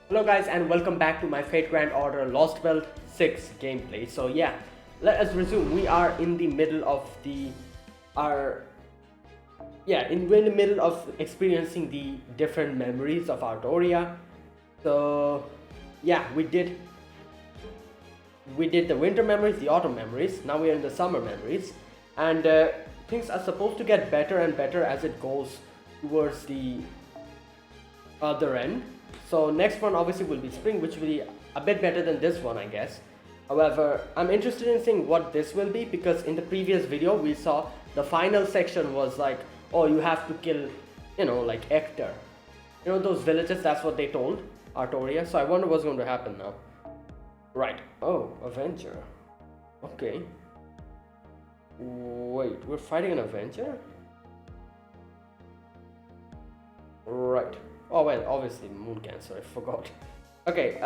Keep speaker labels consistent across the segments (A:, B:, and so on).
A: Hello guys and welcome back to my Fate Grand Order Lostbelt 6 gameplay. So yeah, let us resume. We are in the middle of experiencing the different memories of Arturia. So yeah, we did the winter memories, the autumn memories. Now we are in the summer memories, and things are supposed to get better and better as it goes towards the other end. So next one obviously will be spring, which will be a bit better than this one, I guess. However, I'm interested in seeing what this will be, because in the previous video we saw the final section was like, oh, you have to kill, like Hector. Those villages, that's what they told Arturia. So I wonder what's going to happen now. Right. Oh, Avenger. Okay. Wait, we're fighting an Avenger? Right. Oh well, obviously Moon Cancer, I forgot. Okay,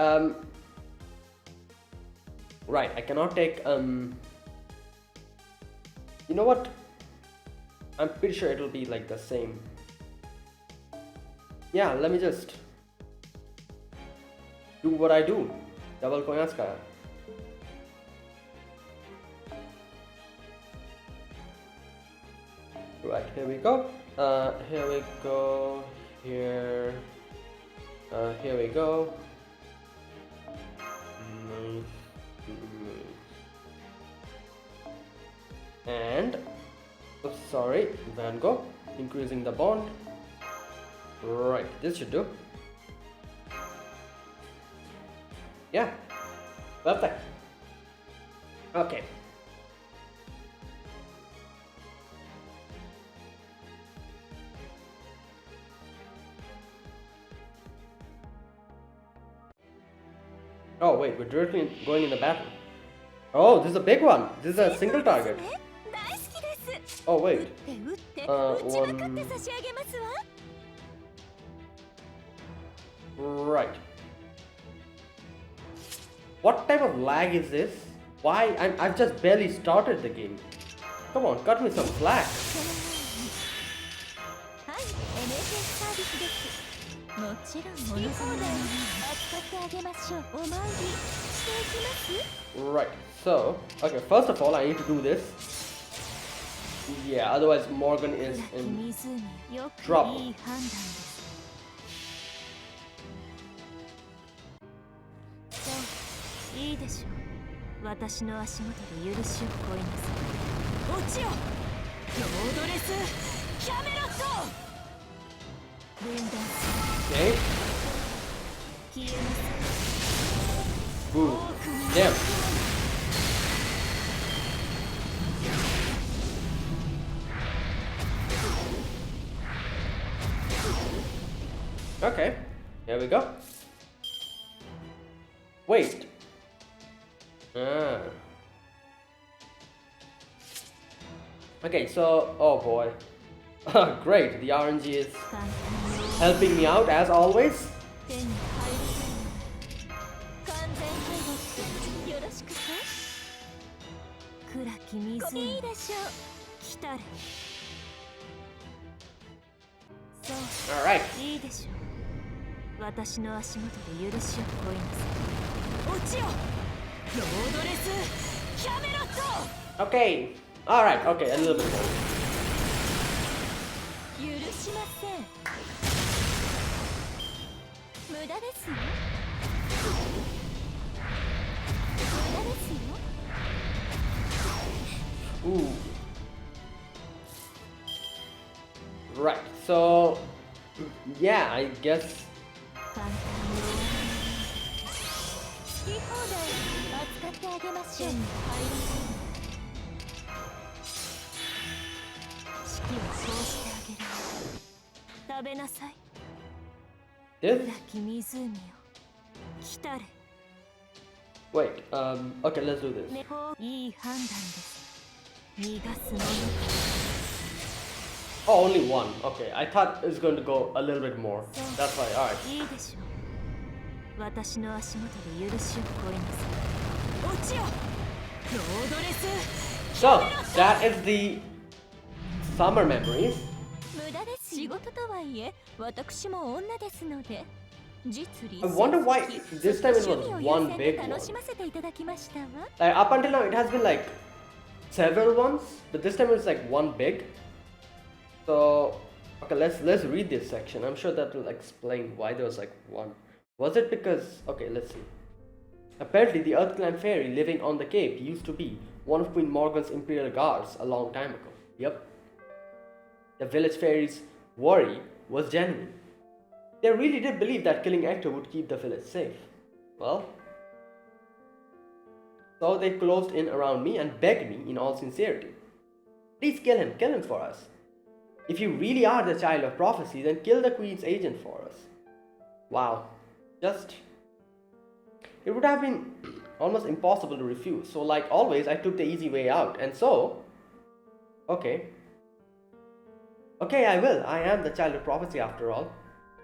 A: right, I cannot take, you know what? I'm pretty sure it'll be like the same. Yeah, let me just do what I do. Double Koyanskaya. Right, here we go. Here we go. Here we go. And oops, sorry, Van Gogh, increasing the bond. Right, this should do. Yeah, perfect. Okay. Oh wait, we're directly going in the battle. Oh, this is a big one. This is a single target. Oh wait. One. Right. What type of lag is this? Why? I've just barely started the game. Come on, cut me some slack. Right, so, okay, first of all I need to do this. Yeah, otherwise Morgan is in trouble. Okay. Ooh, damn. Okay, here we go. Wait. Okay, so, oh boy. Great, the RNG is helping me out as always. Alright. Okay. Alright, okay, a little bit more. Ooh. Right, so yeah, I guess. This? Wait, okay, let's do this. Oh, only one. Okay, I thought it was going to go a little bit more. That's why, alright. So, that is the summer memories. I wonder why this time it was one big one. Like up until now it has been like several ones, but this time it's like one big. So okay, let's read this section. I'm sure that will explain why there was like one. Was it because okay, let's see. Apparently the Earth Clan fairy living on the cape used to be one of Queen Morgan's imperial guards a long time ago. Yep. The village fairy's worry was genuine. They really did believe that killing Hector would keep the village safe. Well, so they closed in around me and begged me in all sincerity. Please kill him for us. If you really are the child of prophecy, then kill the Queen's agent for us. Wow. It would have been almost impossible to refuse. So like always, I took the easy way out. And so, okay, I will. I am the child of prophecy after all.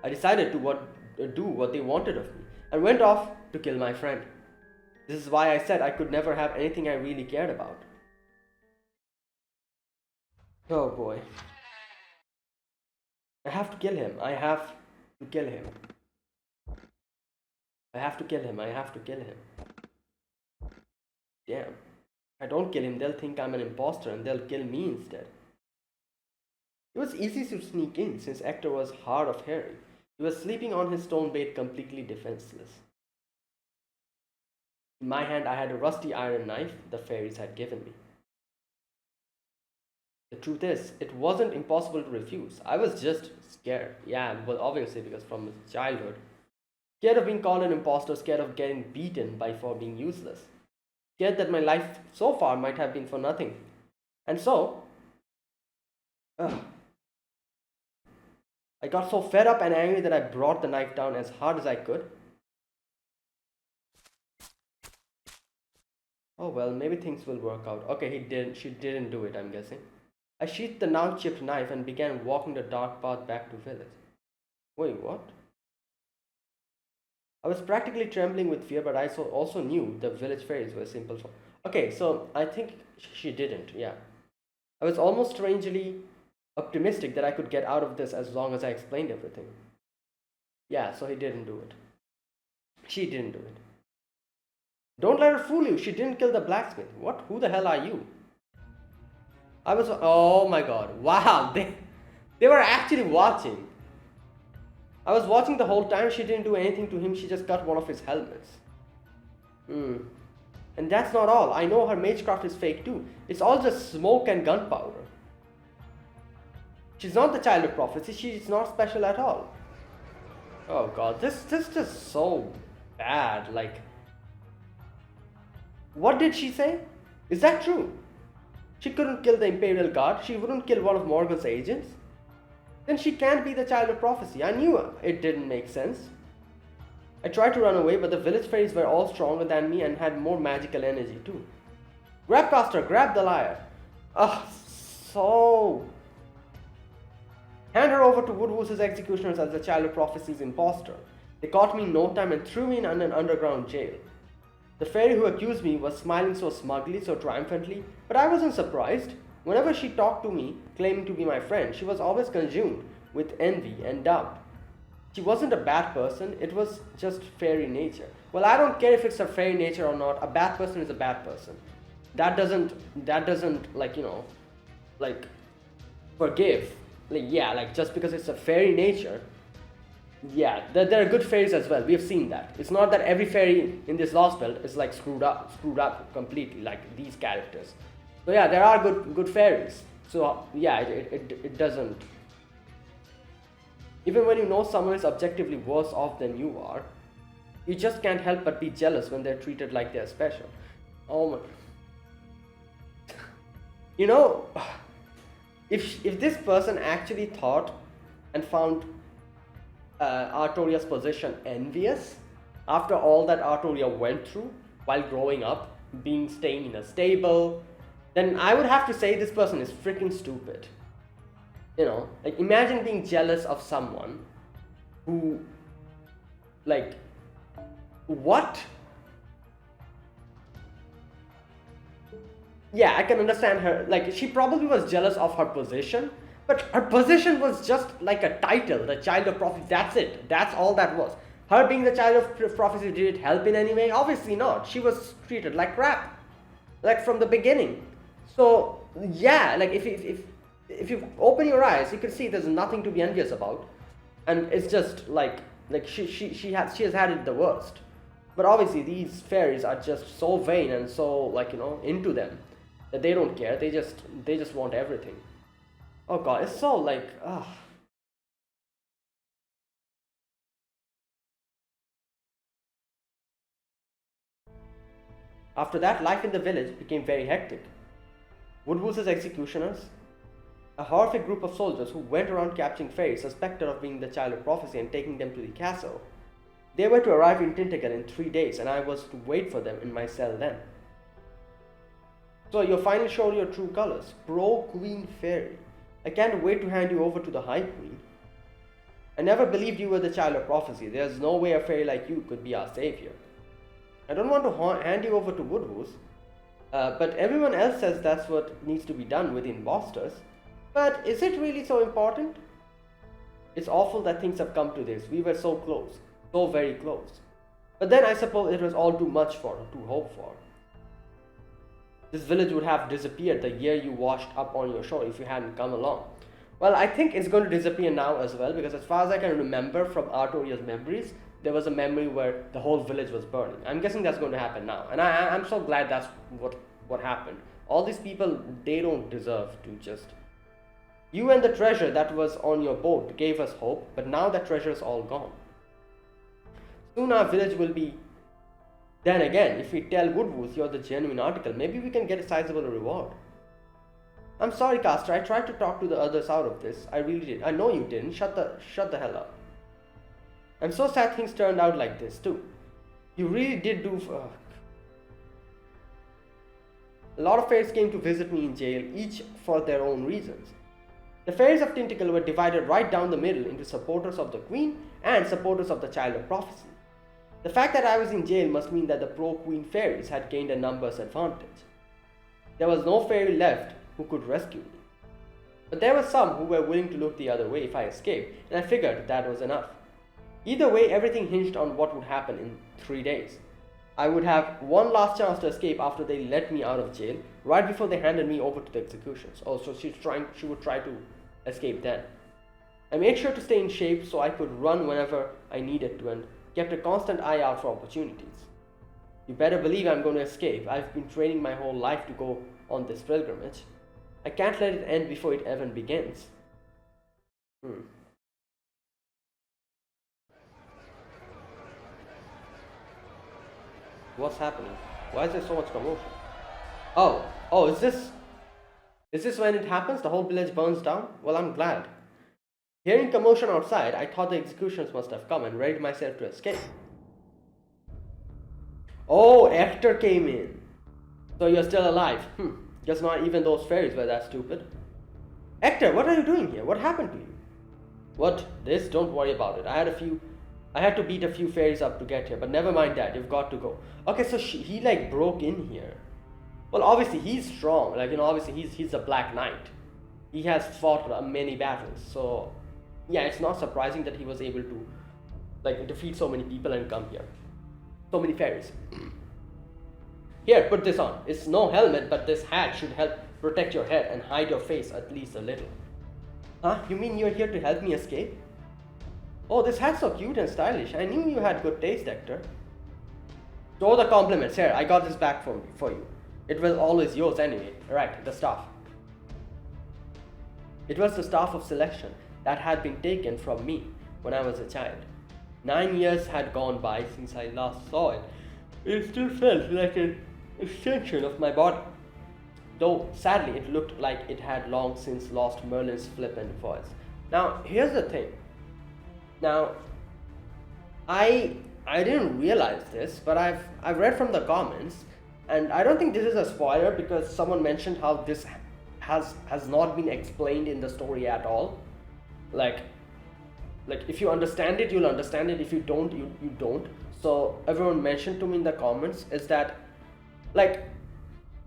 A: I decided to do what they wanted of me and went off to kill my friend. This is why I said I could never have anything I really cared about. Oh boy. I have to kill him. I have to kill him. I have to kill him. I have to kill him. Damn. If I don't kill him, they'll think I'm an imposter and they'll kill me instead. It was easy to sneak in since Hector was hard of hearing. He was sleeping on his stone bed completely defenseless. In my hand I had a rusty iron knife the fairies had given me. The truth is, it wasn't impossible to refuse. I was just scared. Yeah, well obviously because from childhood. Scared of being called an imposter, scared of getting beaten for being useless. Scared that my life so far might have been for nothing. And so, I got so fed up and angry that I brought the knife down as hard as I could. Oh well, maybe things will work out. Okay, she didn't do it, I'm guessing. I sheathed the now chipped knife and began walking the dark path back to village. Wait, what? I was practically trembling with fear, but I also knew the village fairies were simple. Okay, so I think she didn't, yeah. I was almost strangely optimistic that I could get out of this as long as I explained everything. Yeah, so he didn't do it. She didn't do it. Don't let her fool you. She didn't kill the blacksmith. What? Who the hell are you? Oh my god. Wow. They were actually watching. I was watching the whole time. She didn't do anything to him. She just cut one of his helmets. And that's not all. I know her magecraft is fake too. It's all just smoke and gunpowder. She's not the child of prophecy. She's not special at all. Oh god, this is just so bad. Like, what did she say? Is that true? She couldn't kill the Imperial Guard. She wouldn't kill one of Morgan's agents. Then she can't be the child of prophecy. I knew it didn't make sense. I tried to run away, but the village fairies were all stronger than me and had more magical energy too. Grab Caster, grab the lyre. Hand her over to Woodwoose's executioners as the child of prophecy's imposter. They caught me in no time and threw me in an underground jail. The fairy who accused me was smiling so smugly, so triumphantly, but I wasn't surprised. Whenever she talked to me, claiming to be my friend, she was always consumed with envy and doubt. She wasn't a bad person, it was just fairy nature. Well, I don't care if it's a fairy nature or not. A bad person is a bad person. That doesn't forgive. Just because it's a fairy nature. Yeah, there are good fairies as well. We have seen that. It's not that every fairy in this Lostbelt is like screwed up completely, like these characters. So yeah, there are good fairies. So yeah, it doesn't. Even when you know someone is objectively worse off than you are, you just can't help but be jealous when they're treated like they're special. Oh my. You know, if this person actually thought and found Arturia's position envious after all that Arturia went through while growing up, staying in a stable, then I would have to say this person is freaking stupid. You know, like imagine being jealous of someone who, like, what? Yeah, I can understand her. Like, she probably was jealous of her position, but her position was just like a title, the child of prophet. That's it. That's all that was. Her being the child of prophecy, did it help in any way? Obviously not. She was treated like crap, like from the beginning. So yeah, like if you open your eyes, you can see there's nothing to be envious about, and it's just like she has had it the worst. But obviously these fairies are just so vain and so, like, you know, into them that they don't care. They just want everything. Oh god, it's so like After that, life in the village became very hectic. Woodwoose's executioners, a horrific group of soldiers who went around capturing fairies suspected of being the child of prophecy and taking them to the castle. They were to arrive in Tintagel in 3 days, and I was to wait for them in my cell then. So you finally showed your true colors, pro-Queen Fairy. I can't wait to hand you over to the High Queen. I never believed you were the child of prophecy. There's no way a fairy like you could be our savior. I don't want to hand you over to Woodwoos, but everyone else says that's what needs to be done within Bosters. But is it really so important? It's awful that things have come to this. We were so close, so very close. But then I suppose it was all too much to hope for. This village would have disappeared the year you washed up on your shore if you hadn't come along. Well, I think it's going to disappear now as well, because as far as I can remember from Arturia's memories, there was a memory where the whole village was burning. I'm guessing that's going to happen now, and I'm so glad that's what happened. All these people, they don't deserve to just... You and the treasure that was on your boat gave us hope, but now that treasure is all gone. Soon our village will be... Then again, if we tell Woodwoos you're the genuine article, maybe we can get a sizable reward. I'm sorry, Caster, I tried to talk to the others out of this. I really did. I know you didn't. Shut the hell up. I'm so sad things turned out like this too. You really did do... A lot of fairies came to visit me in jail, each for their own reasons. The fairies of Tintagel were divided right down the middle into supporters of the Queen and supporters of the Child of Prophecy. The fact that I was in jail must mean that the pro-Queen fairies had gained a numbers advantage. There was no fairy left who could rescue me. But there were some who were willing to look the other way if I escaped, and I figured that was enough. Either way, everything hinged on what would happen in 3 days. I would have one last chance to escape after they let me out of jail, right before they handed me over to the executions. Oh, so she would try to escape then. I made sure to stay in shape so I could run whenever I needed to, and kept a constant eye out for opportunities. You better believe I'm going to escape. I've been training my whole life to go on this pilgrimage. I can't let it end before it even begins. What's happening? Why is there so much commotion? Oh, is this when it happens? The whole village burns down? Well, I'm glad. Hearing commotion outside, I thought the executions must have come and readied myself to escape. Oh, Hector came in. So you're still alive. Guess not even those fairies were that stupid. Hector, what are you doing here? What happened to you? What? This? Don't worry about it. I had to beat a few fairies up to get here, but never mind that. You've got to go. Okay, so he like broke in here. Well, obviously he's strong. Like, you know, obviously he's a Black Knight. He has fought many battles. So yeah, it's not surprising that he was able to like defeat so many people and come here. So many fairies. Here, put this on. It's no helmet, but this hat should help protect your head and hide your face at least a little. Huh? You mean you're here to help me escape? Oh, this hat's so cute and stylish. I knew you had good taste, Hector. Throw the compliments. Here, I got this back for you. It was always yours anyway. Right, the staff. It was the staff of selection that had been taken from me when I was a child. 9 years had gone by since I last saw it. It still felt like an extension of my body. Though, sadly, it looked like it had long since lost Merlin's flippant voice. Now, here's the thing. Now, I didn't realize this, but I've read from the comments, and I don't think this is a spoiler because someone mentioned how this has not been explained in the story at all. Like if you understand it, you'll understand it. If you don't, you don't. So everyone mentioned to me in the comments is that like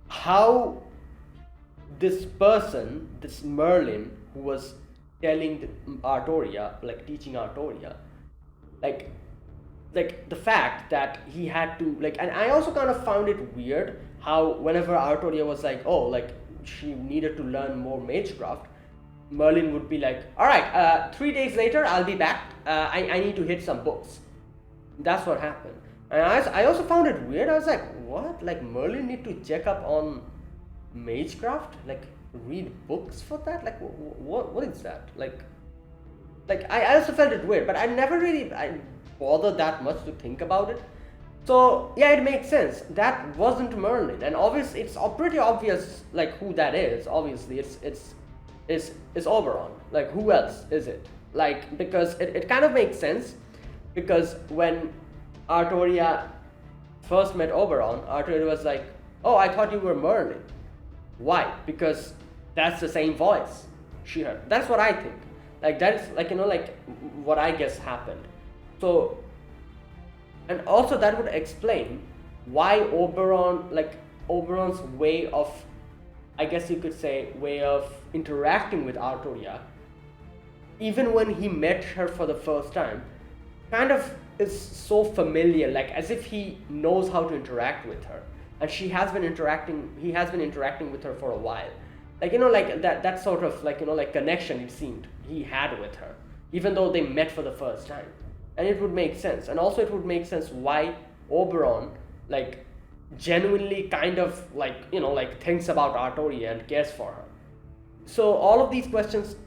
A: how this person, this Merlin, who was telling Arturia, like teaching Arturia, like like the fact that he had to like, and I also kind of found it weird how whenever Arturia was like, oh, like she needed to learn more magecraft, Merlin would be like, all right, 3 days later I'll be back. I need to hit some books. That's what happened. And I also found it weird. I was like, what? Like Merlin need to check up on magecraft? Like read books for that? Like what is that? Like I also felt it weird, but I never really bothered that much to think about it. So yeah, it makes sense. That wasn't Merlin, and obviously it's pretty obvious like who that is. Obviously, it's Oberon. Like who else is it? Like because it kind of makes sense, because when Arturia first met Oberon, Arturia was like, "Oh, I thought you were Merlin." Why? Because that's the same voice she heard. That's what I think. Like that's like like what I guess happened. So, and also that would explain why Oberon's way of, I guess you could say, way of interacting with Arturia, even when he met her for the first time, kind of is so familiar, like as if he knows how to interact with her, and he has been interacting with her for a while. Like like that sort of like like connection it seemed he had with her, even though they met for the first time. And it would make sense, and also it would make sense why Oberon like genuinely kind of like like thinks about Arturia and cares for her. So all of these questions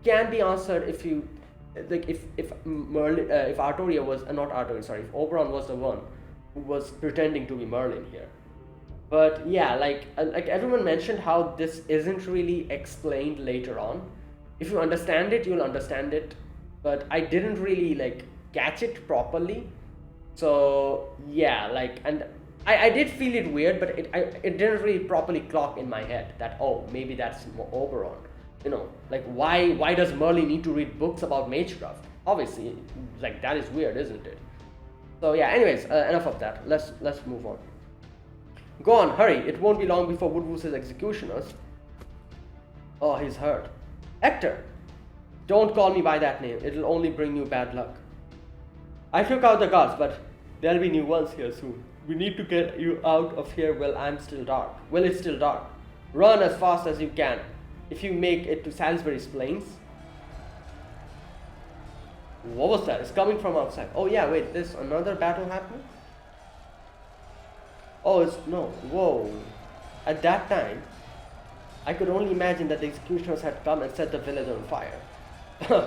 A: can be answered if you like if Merlin if Arturia was not Arturia, sorry, if Oberon was the one who was pretending to be Merlin here. But yeah, like everyone mentioned how this isn't really explained later on. If you understand it, you'll understand it, but I didn't really like catch it properly. So yeah, like, and I did feel it weird, but it didn't really properly clock in my head that, oh, maybe that's Oberon. Like why does Merlin need to read books about magecraft? Obviously, like that is weird, isn't it? So yeah, anyways, enough of that. Let's move on. Go on, hurry. It won't be long before Woodwoose's executioners. Oh, he's hurt. Hector! Don't call me by that name. It'll only bring you bad luck. I took out the guards, but there'll be new ones here soon. We need to get you out of here while it's still dark. Run as fast as you can. If you make it to Salisbury's plains. What was that? It's coming from outside. Oh yeah, wait, there's another battle happening? Oh, no, whoa. At that time, I could only imagine that the executioners had come and set the village on fire.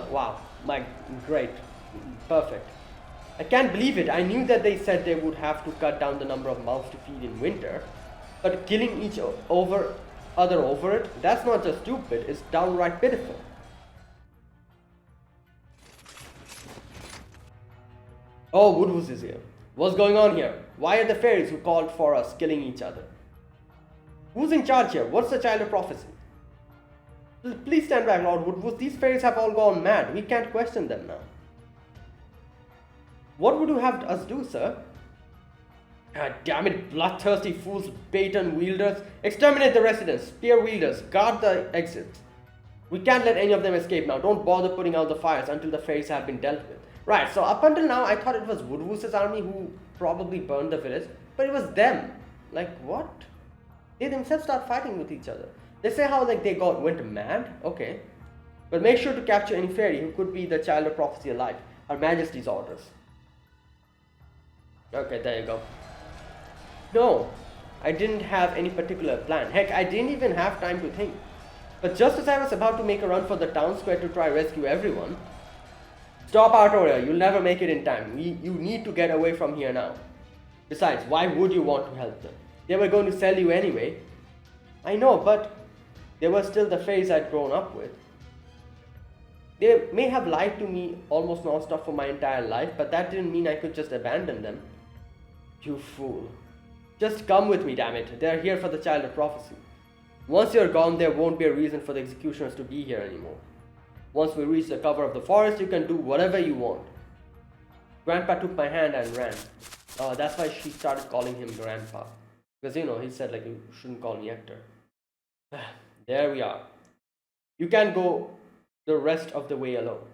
A: Wow, great, perfect. I can't believe it. I knew that they said they would have to cut down the number of mouths to feed in winter, but killing each other over it, that's not just stupid, it's downright pitiful. Oh, Woodwoose is here. What's going on here? Why are the fairies who called for us killing each other? Who's in charge here? What's the child of prophecy? Please stand back, Lord Woodwoose. These fairies have all gone mad. We can't question them now. What would you have us do, sir? God damn it, bloodthirsty fools, baton wielders. Exterminate the residents, spear wielders, guard the exits. We can't let any of them escape now. Don't bother putting out the fires until the fairies have been dealt with. Right, so up until now, I thought it was Woodwoose's army who probably burned the village, but it was them. Like, what? They themselves start fighting with each other. They say how like they went mad. Okay, but make sure to capture any fairy who could be the child of prophecy alive. Her Majesty's orders. Okay, there you go. No, I didn't have any particular plan. Heck, I didn't even have time to think. But just as I was about to make a run for the town square to try rescue everyone. Stop, Arturia, you'll never make it in time. You need to get away from here now. Besides, why would you want to help them? They were going to sell you anyway. I know, but they were still the fairies I'd grown up with. They may have lied to me almost non-stop for my entire life, but that didn't mean I could just abandon them. You fool. Just come with me, damn it. They're here for the child of prophecy. Once you're gone, there won't be a reason for the executioners to be here anymore. Once we reach the cover of the forest, you can do whatever you want. Grandpa took my hand and ran. That's why she started calling him Grandpa. Because, he said, like, you shouldn't call me Hector. There we are. You can go the rest of the way alone.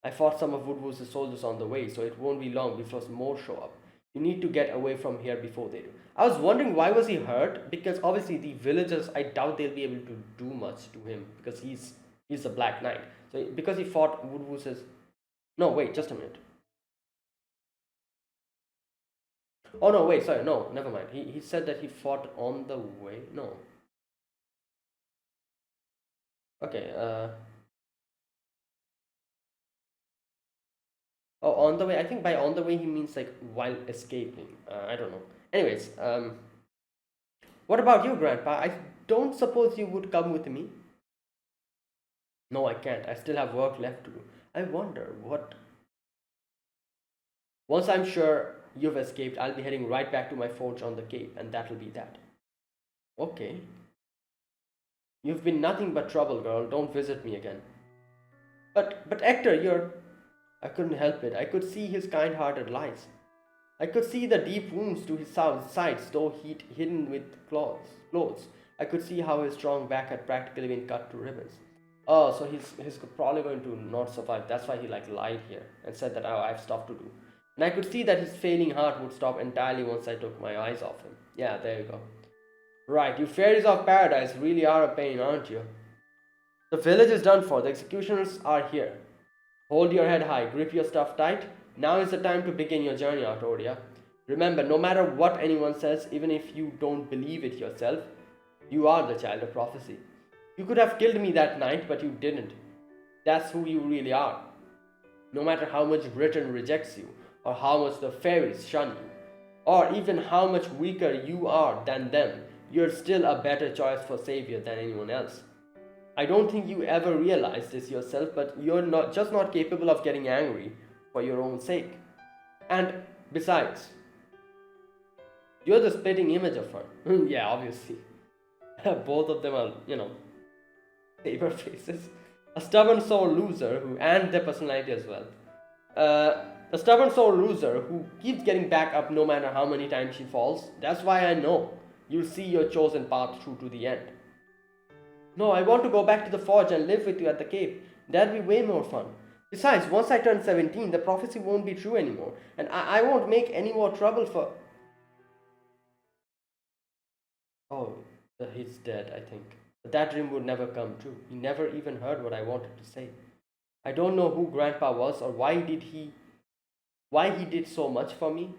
A: I fought some of Woodwoo's soldiers on the way, so it won't be long before more show up. You need to get away from here before they do. I was wondering why was he hurt? Because obviously the villagers, I doubt they'll be able to do much to him because he's a Black Knight. So because he fought Woodwoo's. No, wait, just a minute. Oh no, wait, sorry, no, never mind. He said that he fought on the way. No. Okay, oh, on the way. I think by on the way he means like while escaping. I don't know. Anyways, what about you, Grandpa? I don't suppose you would come with me? No, I can't. I still have work left to do. I wonder what. Once I'm sure you've escaped, I'll be heading right back to my forge on the Cape, and that'll be that. Okay. You've been nothing but trouble, girl. Don't visit me again. But Hector, you're. I couldn't help it. I could see his kind-hearted lies. I could see the deep wounds to his sides, though he'd hidden with clothes. I could see how his strong back had practically been cut to ribbons. Oh, so he's probably going to not survive. That's why he like lied here and said that, oh, I have stuff to do. And I could see that his failing heart would stop entirely once I took my eyes off him. Yeah, there you go. Right, you fairies of paradise really are a pain, aren't you? The village is done for. The executioners are here. Hold your head high, grip your stuff tight. Now is the time to begin your journey, Arturia. Remember, no matter what anyone says, even if you don't believe it yourself, you are the child of prophecy. You could have killed me that night, but you didn't. That's who you really are. No matter how much Britain rejects you, or how much the fairies shun you, or even how much weaker you are than them, you're still a better choice for savior than anyone else. I don't think you ever realized this yourself, but you're not capable of getting angry for your own sake. And besides, you're the spitting image of her. Yeah, obviously. Both of them are, paper faces. A stubborn sore loser and their personality as well. A stubborn sore loser who keeps getting back up no matter how many times she falls. That's why I know you'll see your chosen path through to the end. No, I want to go back to the forge and live with you at the Cape. That'd be way more fun. Besides, once I turn 17, the prophecy won't be true anymore, and I won't make any more trouble for... Oh, he's dead, I think. But that dream would never come true. He never even heard what I wanted to say. I don't know who Grandpa was or why he did so much for me.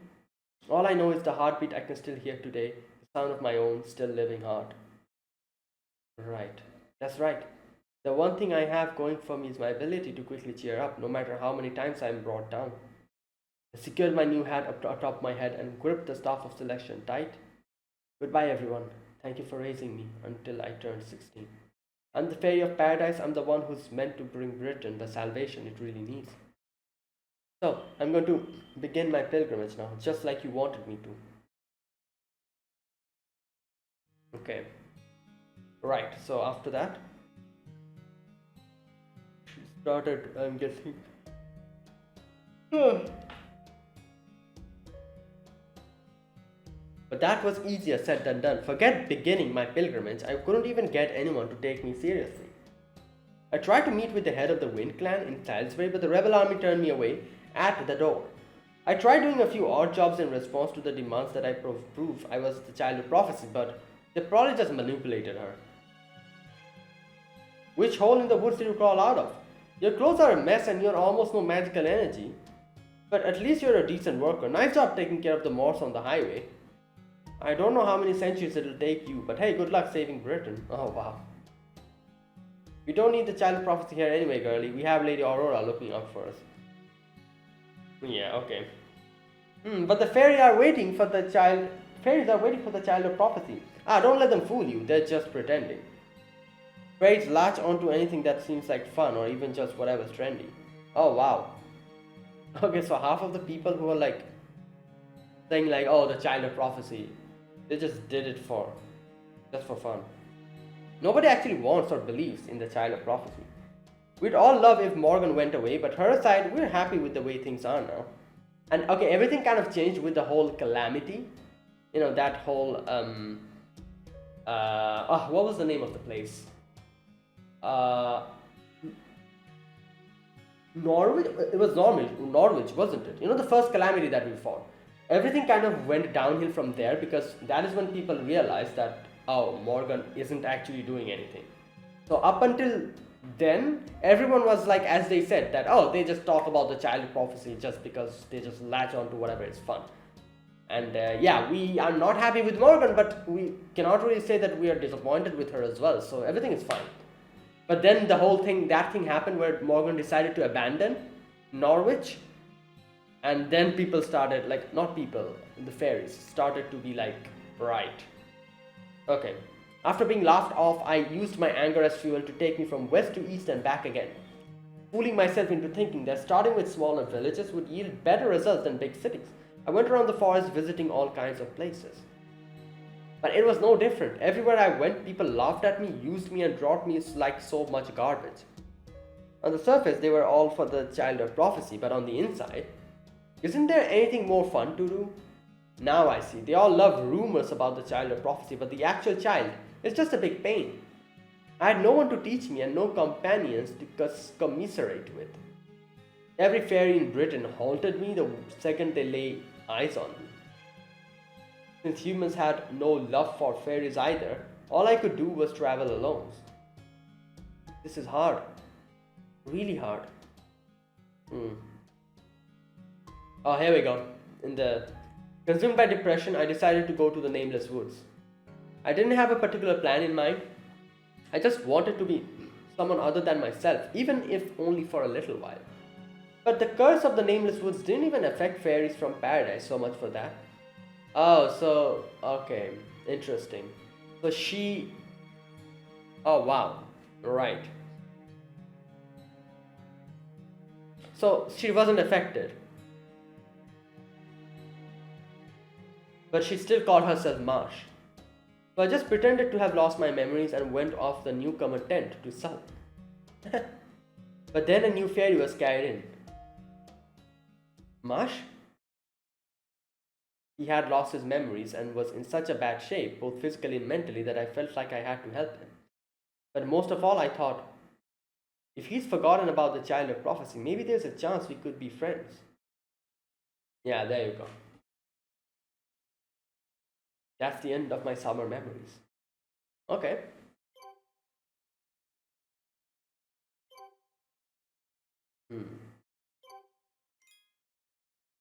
A: All I know is the heartbeat I can still hear today, the sound of my own still living heart. Right, that's right. The one thing I have going for me is my ability to quickly cheer up, no matter how many times I am brought down. I secured my new hat up atop my head and gripped the staff of selection tight. Goodbye, everyone. Thank you for raising me until I turned 16. I'm the fairy of paradise. I'm the one who's meant to bring Britain the salvation it really needs. So, I'm going to begin my pilgrimage now, just like you wanted me to. Okay. Right, so after that, she started, I'm guessing. But that was easier said than done. Forget beginning my pilgrimage, I couldn't even get anyone to take me seriously. I tried to meet with the head of the Wind Clan in Salisbury, but the rebel army turned me away at the door. I tried doing a few odd jobs in response to the demands that I prove I was the child of prophecy, but they probably just manipulated her. Which hole in the woods did you crawl out of? Your clothes are a mess and you're almost no magical energy. But at least you're a decent worker. Nice job taking care of the moors on the highway. I don't know how many centuries it'll take you, but hey, good luck saving Britain. Oh wow. We don't need the child of prophecy here anyway, girlie. We have Lady Aurora looking out for us. Yeah, okay. But the fairies are waiting for the child of prophecy. Don't let them fool you. They're just pretending. Fairies latch onto anything that seems like fun or even just whatever's trendy. Oh wow. Okay, so half of the people who are like saying like, oh, the child of prophecy, they just did it just for fun. Nobody actually wants or believes in the child of prophecy. We'd all love if Morgan went away, but her aside, we're happy with the way things are now. And okay, everything kind of changed with the whole calamity. That whole what was the name of the place? Norwich, it was Norwich, wasn't it? You know, the first calamity that we fought. Everything kind of went downhill from there because that is when people realized that, oh, Morgan isn't actually doing anything. So up until then, everyone was like, as they said, that, oh, they just talk about the child of prophecy just because they just latch on to whatever is fun. And yeah, we are not happy with Morgan, but we cannot really say that we are disappointed with her as well. So everything is fine. But then the whole thing, that thing happened where Morgan decided to abandon Norwich. And then people started, like, not people, the fairies started to be like, right. Okay. After being laughed off, I used my anger as fuel to take me from west to east and back again, fooling myself into thinking that starting with smaller villages would yield better results than big cities. I went around the forest visiting all kinds of places. But it was no different. Everywhere I went, people laughed at me, used me, and brought me like so much garbage. On the surface, they were all for the child of prophecy, but on the inside, isn't there anything more fun to do? Now I see. They all love rumors about the child of prophecy, but the actual child is just a big pain. I had no one to teach me and no companions to commiserate with. Every fairy in Britain haunted me the second they lay eyes on me. Since humans had no love for fairies either, all I could do was travel alone. This is hard. Really hard. Oh, here we go. Consumed by depression, I decided to go to the nameless woods. I didn't have a particular plan in mind. I just wanted to be someone other than myself, even if only for a little while. But the curse of the nameless woods didn't even affect fairies from paradise, so much for that. Oh, so, okay, interesting. So oh wow, right. So she wasn't affected. But she still called herself Marsh. So I just pretended to have lost my memories and went off the newcomer tent to sulk. But then a new fairy was carried in. Marsh? He had lost his memories and was in such a bad shape, both physically and mentally, that I felt like I had to help him. But most of all, I thought, if he's forgotten about the child of prophecy, maybe there's a chance we could be friends. Yeah, there you go. That's the end of my summer memories. Okay.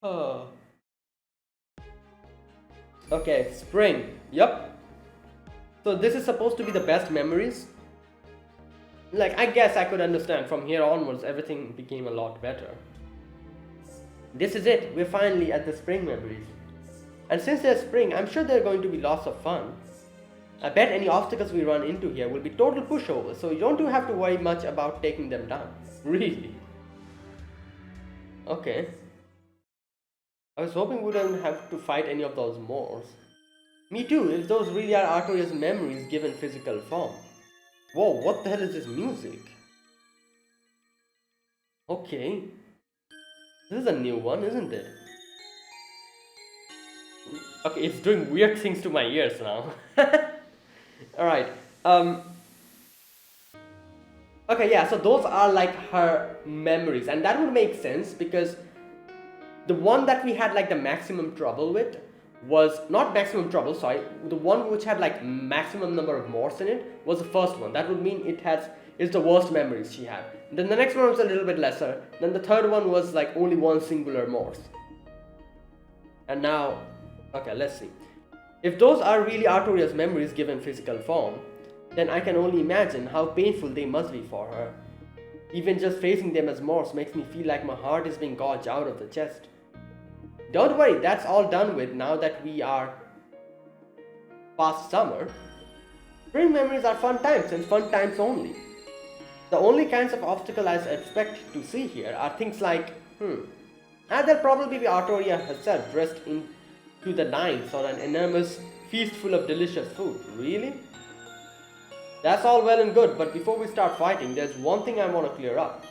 A: Oh. Okay, spring. Yup. So this is supposed to be the best memories. Like, I guess I could understand from here onwards everything became a lot better. This is it. We're finally at the spring memories. And since there's spring, I'm sure there are going to be lots of fun. I bet any obstacles we run into here will be total pushovers, so you don't have to worry much about taking them down. Really? Okay. I was hoping we wouldn't have to fight any of those Moors. Me too, if those really are Arturia's memories given physical form. Whoa, what the hell is this music? Okay. This is a new one, isn't it? Okay, it's doing weird things to my ears now. Alright. Okay, yeah, so those are like her memories, and that would make sense because the one that we had like the maximum trouble with was not maximum trouble, sorry, the one which had like maximum number of Morse in it was the first one. That would mean it's the worst memories she had. Then the next one was a little bit lesser. Then the third one was like only one singular Morse. And now, okay, let's see. If those are really Arturia's memories given physical form, then I can only imagine how painful they must be for her. Even just facing them as Morse makes me feel like my heart is being gouged out of the chest. Don't worry, that's all done with now that we are past summer. Spring memories are fun times and fun times only. The only kinds of obstacles I expect to see here are things like, and there'll probably be Arturia herself dressed into the nines on an enormous feast full of delicious food. Really? That's all well and good, but before we start fighting, there's one thing I want to clear up.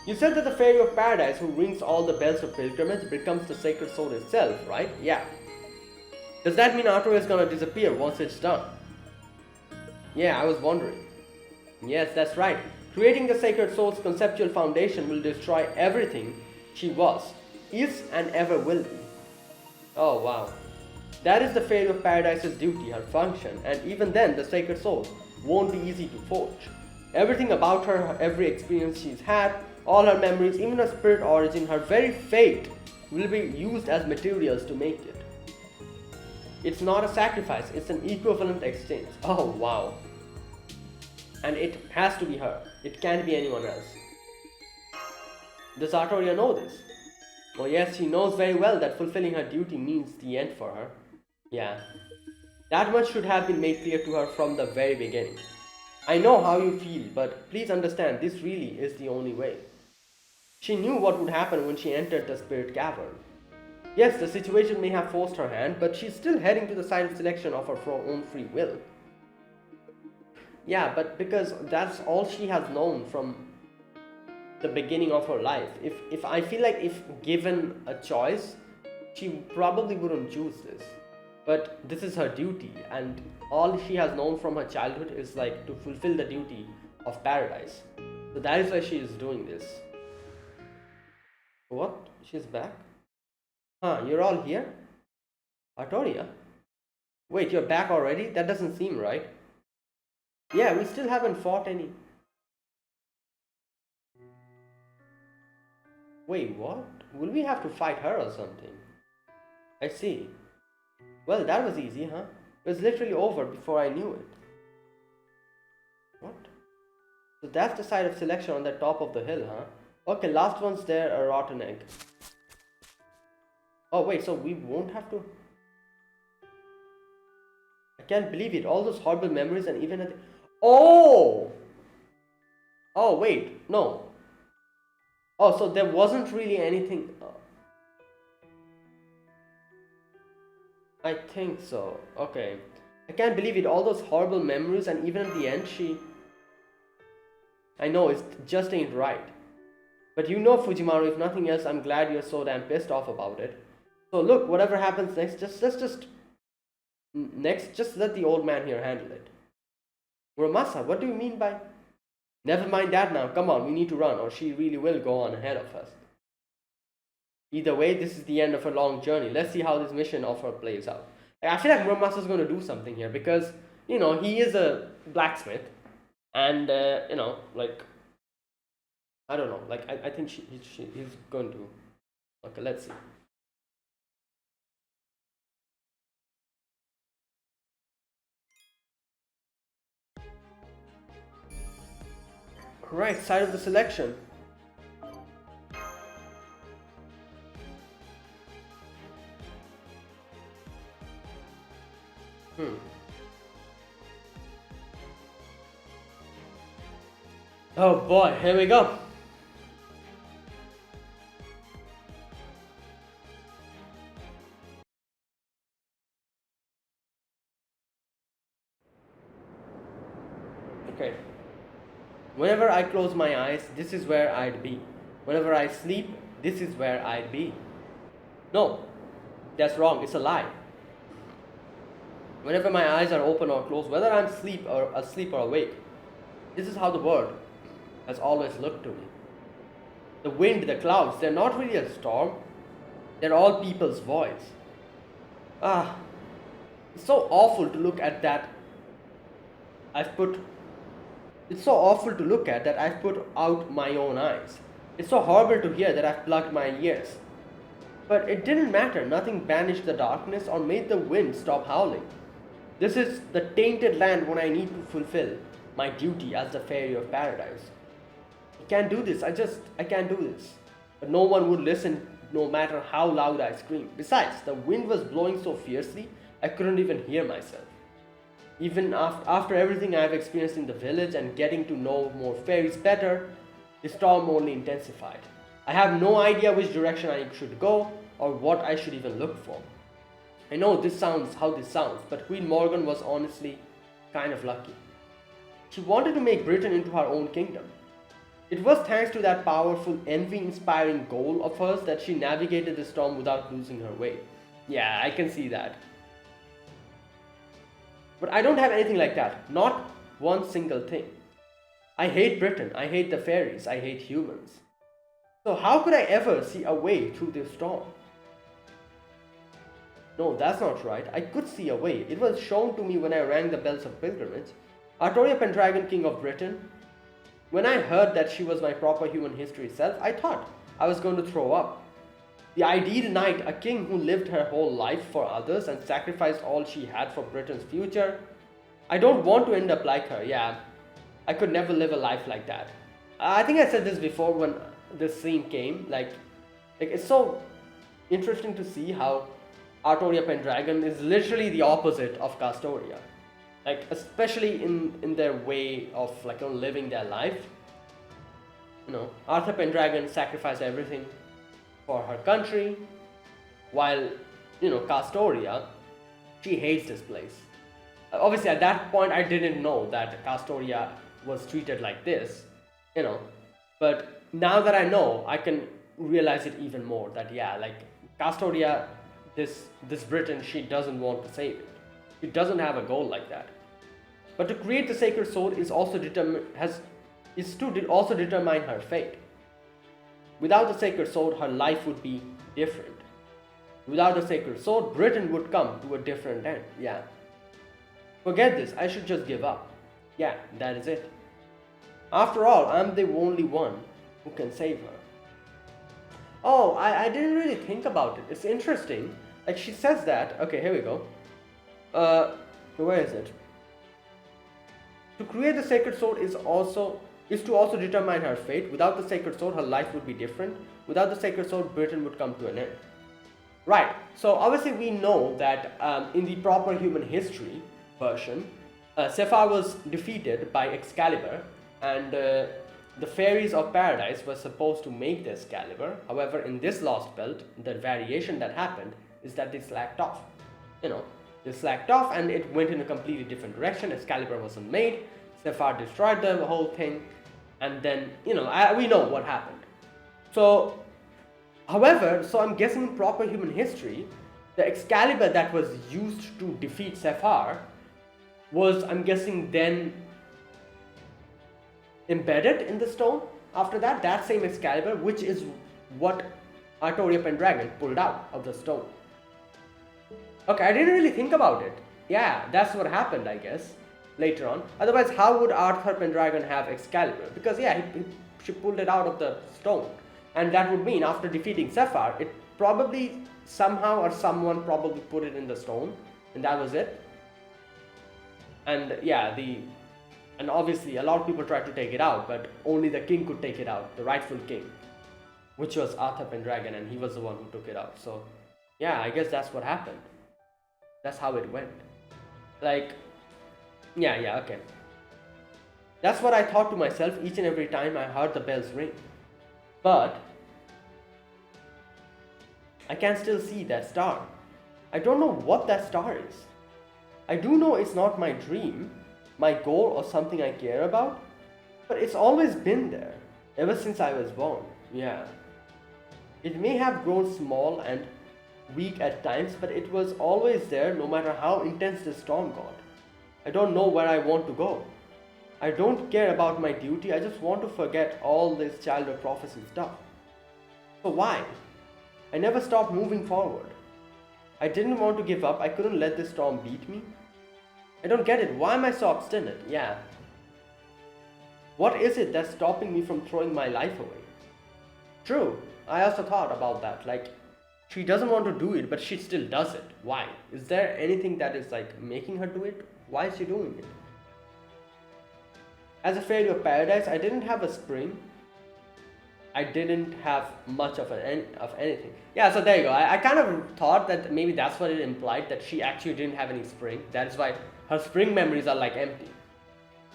A: You said that the Fairy of Paradise who rings all the bells of pilgrimage becomes the sacred sword itself, right? Yeah. Does that mean Arturia is gonna disappear once it's done? Yeah, I was wondering. Yes, that's right. Creating the sacred soul's conceptual foundation will destroy everything she was, is, and ever will be. Oh wow. That is the Fairy of Paradise's duty, her function, and even then the sacred soul won't be easy to forge. Everything about her, every experience she's had, all her memories, even her spirit origin, her very fate will be used as materials to make it. It's not a sacrifice, it's an equivalent exchange. Oh wow. And it has to be her. It can't be anyone else. Does Arturia know this? Oh yes, she knows very well that fulfilling her duty means the end for her. Yeah. That much should have been made clear to her from the very beginning. I know how you feel, but please understand this really is the only way. She knew what would happen when she entered the spirit cavern. Yes, the situation may have forced her hand, but she's still heading to the side of selection of her own free will. Yeah, but because that's all she has known from the beginning of her life. If I feel like if given a choice, she probably wouldn't choose this. But this is her duty, and all she has known from her childhood is like to fulfill the duty of paradise. So that is why she is doing this. What? She's back? Huh, you're all here? Arturia? Wait, you're back already? That doesn't seem right. Yeah, we still haven't fought any. Wait, what? Will we have to fight her or something? I see. Well, that was easy, huh? It was literally over before I knew it. What? So that's the side of selection on the top of the hill, huh? Okay, last one's there, a rotten egg. Oh wait, so we won't have to... I can't believe it, all those horrible memories and even... Oh! Oh wait, no. Oh, so there wasn't really anything... I think so. Okay. I can't believe it, all those horrible memories and even at the end she... I know, it just ain't right. But you know, Fujimaru, if nothing else, I'm glad you're so damn pissed off about it. So look, whatever happens next, just let the old man here handle it. Muramasa, what do you mean by... Never mind that now, come on, we need to run or she really will go on ahead of us. Either way, this is the end of a long journey. Let's see how this mission of her plays out. I feel like Muramasa's going to do something here because, you know, he is a blacksmith and, you know, like, I don't know, like, I think he's going to... Okay, let's see. Right side of the selection. Oh boy, here we go. Okay. Whenever I close my eyes, this is where I'd be. Whenever I sleep, this is where I'd be. No, that's wrong, it's a lie. Whenever my eyes are open or closed, whether I'm asleep or awake, this is how the world has always looked to me. The wind, the clouds, they're not really a storm. They're all people's voice. It's so awful to look at that. It's so awful to look at that I've put out my own eyes. It's so horrible to hear that I've plugged my ears. But it didn't matter. Nothing banished the darkness or made the wind stop howling. This is the tainted land when I need to fulfill my duty as the Fairy of Paradise. I can't do this. I can't do this. But no one would listen no matter how loud I screamed. Besides, the wind was blowing so fiercely, I couldn't even hear myself. Even after everything I've experienced in the village and getting to know more fairies better, the storm only intensified. I have no idea which direction I should go or what I should even look for. I know this sounds how this sounds, but Queen Morgan was honestly kind of lucky. She wanted to make Britain into her own kingdom. It was thanks to that powerful, envy-inspiring goal of hers that she navigated the storm without losing her way. Yeah, I can see that. But I don't have anything like that. Not one single thing. I hate Britain, I hate the fairies, I hate humans. So how could I ever see a way through this storm? No, that's not right. I could see a way. It was shown to me when I rang the bells of pilgrimage. Arturia Pendragon, King of Britain. When I heard that she was my proper human history self, I thought I was going to throw up. The ideal knight, a king who lived her whole life for others and sacrificed all she had for Britain's future. I don't want to end up like her, yeah. I could never live a life like that. I think I said this before when this scene came. Like it's so interesting to see how Arturia Pendragon is literally the opposite of Castoria. Like, especially in their way of living their life. Arthur Pendragon sacrificed everything for her country, while Castoria, she hates this place. Obviously, at that point, I didn't know that Castoria was treated like this, but now that I know, I can realize it even more. That Castoria, this Britain, she doesn't want to save it. She doesn't have a goal like that. But to create the sacred sword is also also determine her fate. Without the sacred sword, her life would be different. Without the sacred sword, Britain would come to a different end. Yeah. Forget this, I should just give up. Yeah, that is it. After all, I'm the only one who can save her. Oh, I didn't really think about it. It's interesting. Like, she says that. Okay, here we go. Where is it? To create the sacred sword is to also determine her fate. Without the sacred sword, her life would be different. Without the sacred sword, Britain would come to an end. Right. So obviously we know that in the proper human history version, Sephar was defeated by Excalibur, and the fairies of paradise were supposed to make the Excalibur. However, in this Lostbelt, the variation that happened is that they slacked off. They slacked off and it went in a completely different direction. Excalibur wasn't made. Sephar destroyed the whole thing, and then we know what happened. So, however, I'm guessing in proper human history, the Excalibur that was used to defeat Sephar was, I'm guessing, then embedded in the stone. After that same Excalibur, which is what Arturia Pendragon pulled out of the stone. Okay, I didn't really think about it. Yeah, that's what happened, I guess, later on. Otherwise, how would Arthur Pendragon have Excalibur? Because she pulled it out of the stone. And that would mean after defeating Sephar, it probably somehow or someone probably put it in the stone, and that was it. And and obviously a lot of people tried to take it out, but only the king could take it out, the rightful king, which was Arthur Pendragon, and he was the one who took it out. So yeah, I guess that's what happened. That's how it went. Okay. That's what I thought to myself each and every time I heard the bells ring. But I can still see that star. I don't know what that star is. I do know it's not my dream, my goal, or something I care about, but it's always been there, ever since I was born. Yeah. It may have grown small and weak at times, but it was always there no matter how intense the storm got. I don't know where I want to go. I don't care about my duty, I just want to forget all this child of prophecy stuff. So why? I never stopped moving forward. I didn't want to give up, I couldn't let this storm beat me. I don't get it, why am I so obstinate? Yeah. What is it that's stopping me from throwing my life away? True, I also thought about that, she doesn't want to do it, but she still does it. Why? Is there anything that is making her do it? Why is she doing it? As a fairy of paradise, I didn't have a spring. I didn't have much of anything. Yeah, so there you go. I kind of thought that maybe that's what it implied, that she actually didn't have any spring. That's why her spring memories are empty.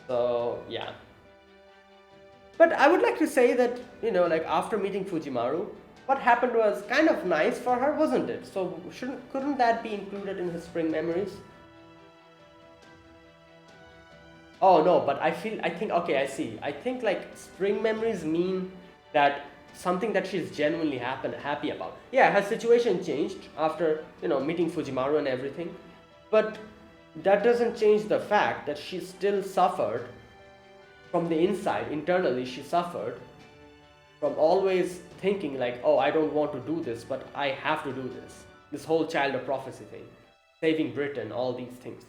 A: So yeah. But I would like to say that, after meeting Fujimaru, what happened was kind of nice for her, wasn't it? So couldn't that be included in her spring memories? Oh no, but I think, okay, I see. I think spring memories mean that something that she's genuinely happy about. Yeah, her situation changed after, meeting Fujimaru and everything. But that doesn't change the fact that she still suffered from the inside, internally, she suffered from always thinking like, oh, I don't want to do this, but I have to do this. This whole child of prophecy thing, saving Britain, all these things.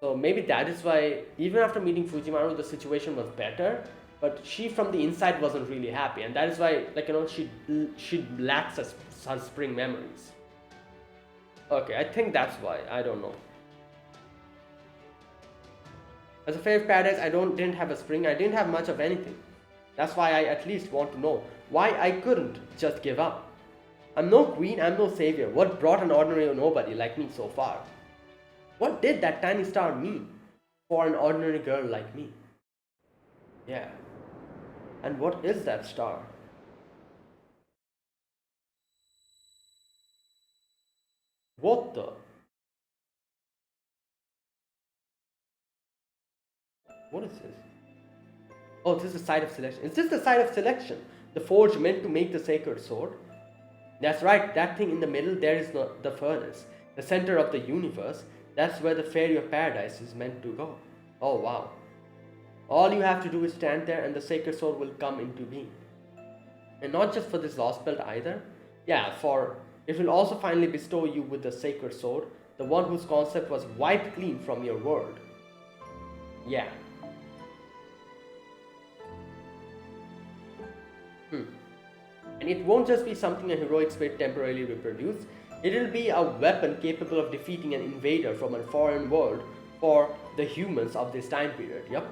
A: So maybe that is why, even after meeting Fujimaru, the situation was better, but she from the inside wasn't really happy, and that is why, like, you know, she lacks her spring memories. Okay, I think that's why. I don't know. As a Fae of Paradise, I didn't have a spring. I didn't have much of anything. That's why I at least want to know why I couldn't just give up. I'm no queen, I'm no savior. What brought an ordinary nobody like me so far? What did that tiny star mean for an ordinary girl like me? Yeah. And what is that star? What the? What is this? Oh, this is the site of selection. Is this the site of selection? The forge meant to make the sacred sword? That's right, that thing in the middle, there is the furnace. The center of the universe, that's where the Fairy of Paradise is meant to go. Oh wow. All you have to do is stand there and the sacred sword will come into being. And not just for this Lostbelt either. Yeah, for it will also finally bestow you with the sacred sword, the one whose concept was wiped clean from your world. Yeah. And it won't just be something a heroic spirit temporarily reproduces, it will be a weapon capable of defeating an invader from a foreign world for the humans of this time period, yep.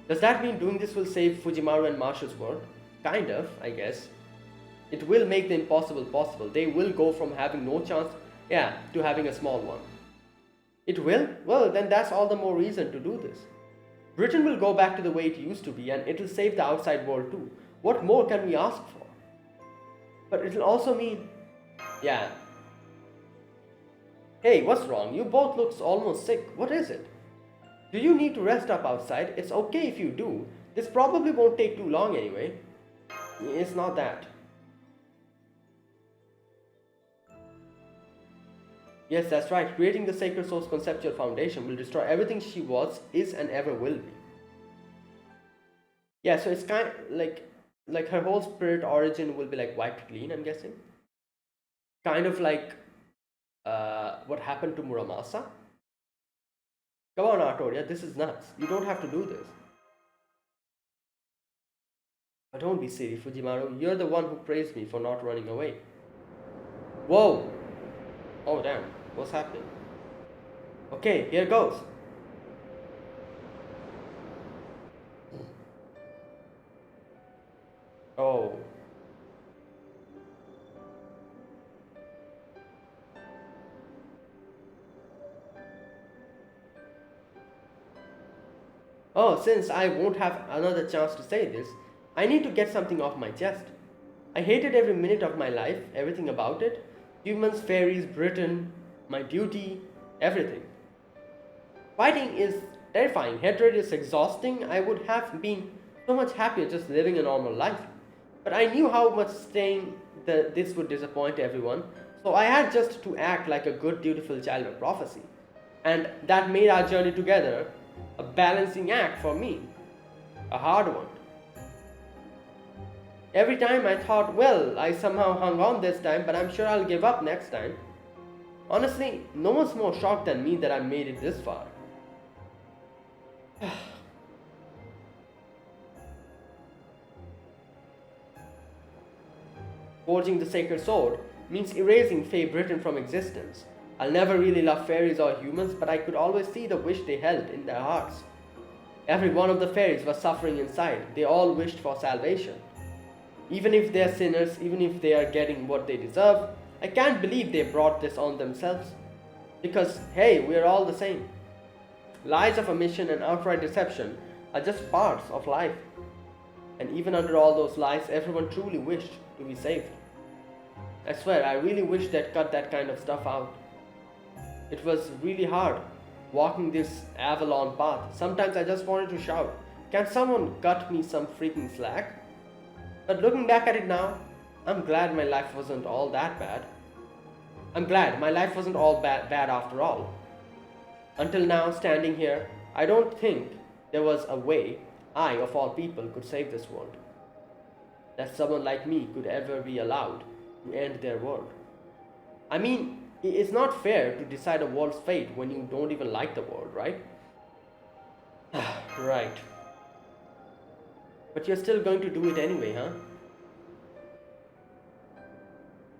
A: Does that mean doing this will save Fujimaru and Marsha's world? Kind of, I guess. It will make the impossible possible. They will go from having no chance, to having a small one. It will? Well, then that's all the more reason to do this. Britain will go back to the way it used to be and it will save the outside world too. What more can we ask for? But it'll also mean, Hey, what's wrong? You both look almost sick. What is it? Do you need to rest up outside? It's okay if you do. This probably won't take too long anyway. It's not that. Yes, that's right. Creating the Sacred Soul's conceptual foundation will destroy everything she was, is, and ever will be. Yeah, so it's kind of like her whole spirit origin will be like wiped clean, I'm guessing. Kind of like what happened to Muramasa. Come on, Arturia, this is nuts. You don't have to do this. But don't be silly, Fujimaru. You're the one who praised me for not running away. Whoa! Oh damn, what's happening? Okay, here goes. Oh. Oh, since I won't have another chance to say this, I need to get something off my chest. I hated every minute of my life, everything about it. Humans, fairies, Britain, my duty, everything. Fighting is terrifying, hatred is exhausting. I would have been so much happier just living a normal life. But I knew how much staying this would disappoint everyone, so I had just to act like a good, dutiful child of prophecy. And that made our journey together a balancing act for me, a hard one. Every time I thought, well, I somehow hung on this time, but I'm sure I'll give up next time. Honestly, no one's more shocked than me that I made it this far. Forging the sacred sword means erasing Fae Britain from existence. I'll never really love fairies or humans, but I could always see the wish they held in their hearts. Every one of the fairies was suffering inside. They all wished for salvation. Even if they're sinners, even if they are getting what they deserve, I can't believe they brought this on themselves. Because, hey, we're all the same. Lies of omission and outright deception are just parts of life. And even under all those lies, everyone truly wished to be saved. I swear, I really wish they'd cut that kind of stuff out. It was really hard, walking this Avalon path. Sometimes I just wanted to shout, can someone cut me some freaking slack? But looking back at it now, I'm glad my life wasn't all that bad. I'm glad my life wasn't all bad after all. Until now, standing here, I don't think there was a way I, of all people, could save this world. That someone like me could ever be allowed to end their world. I mean, it's not fair to decide a world's fate when you don't even like the world, right? Right. But you're still going to do it anyway, huh?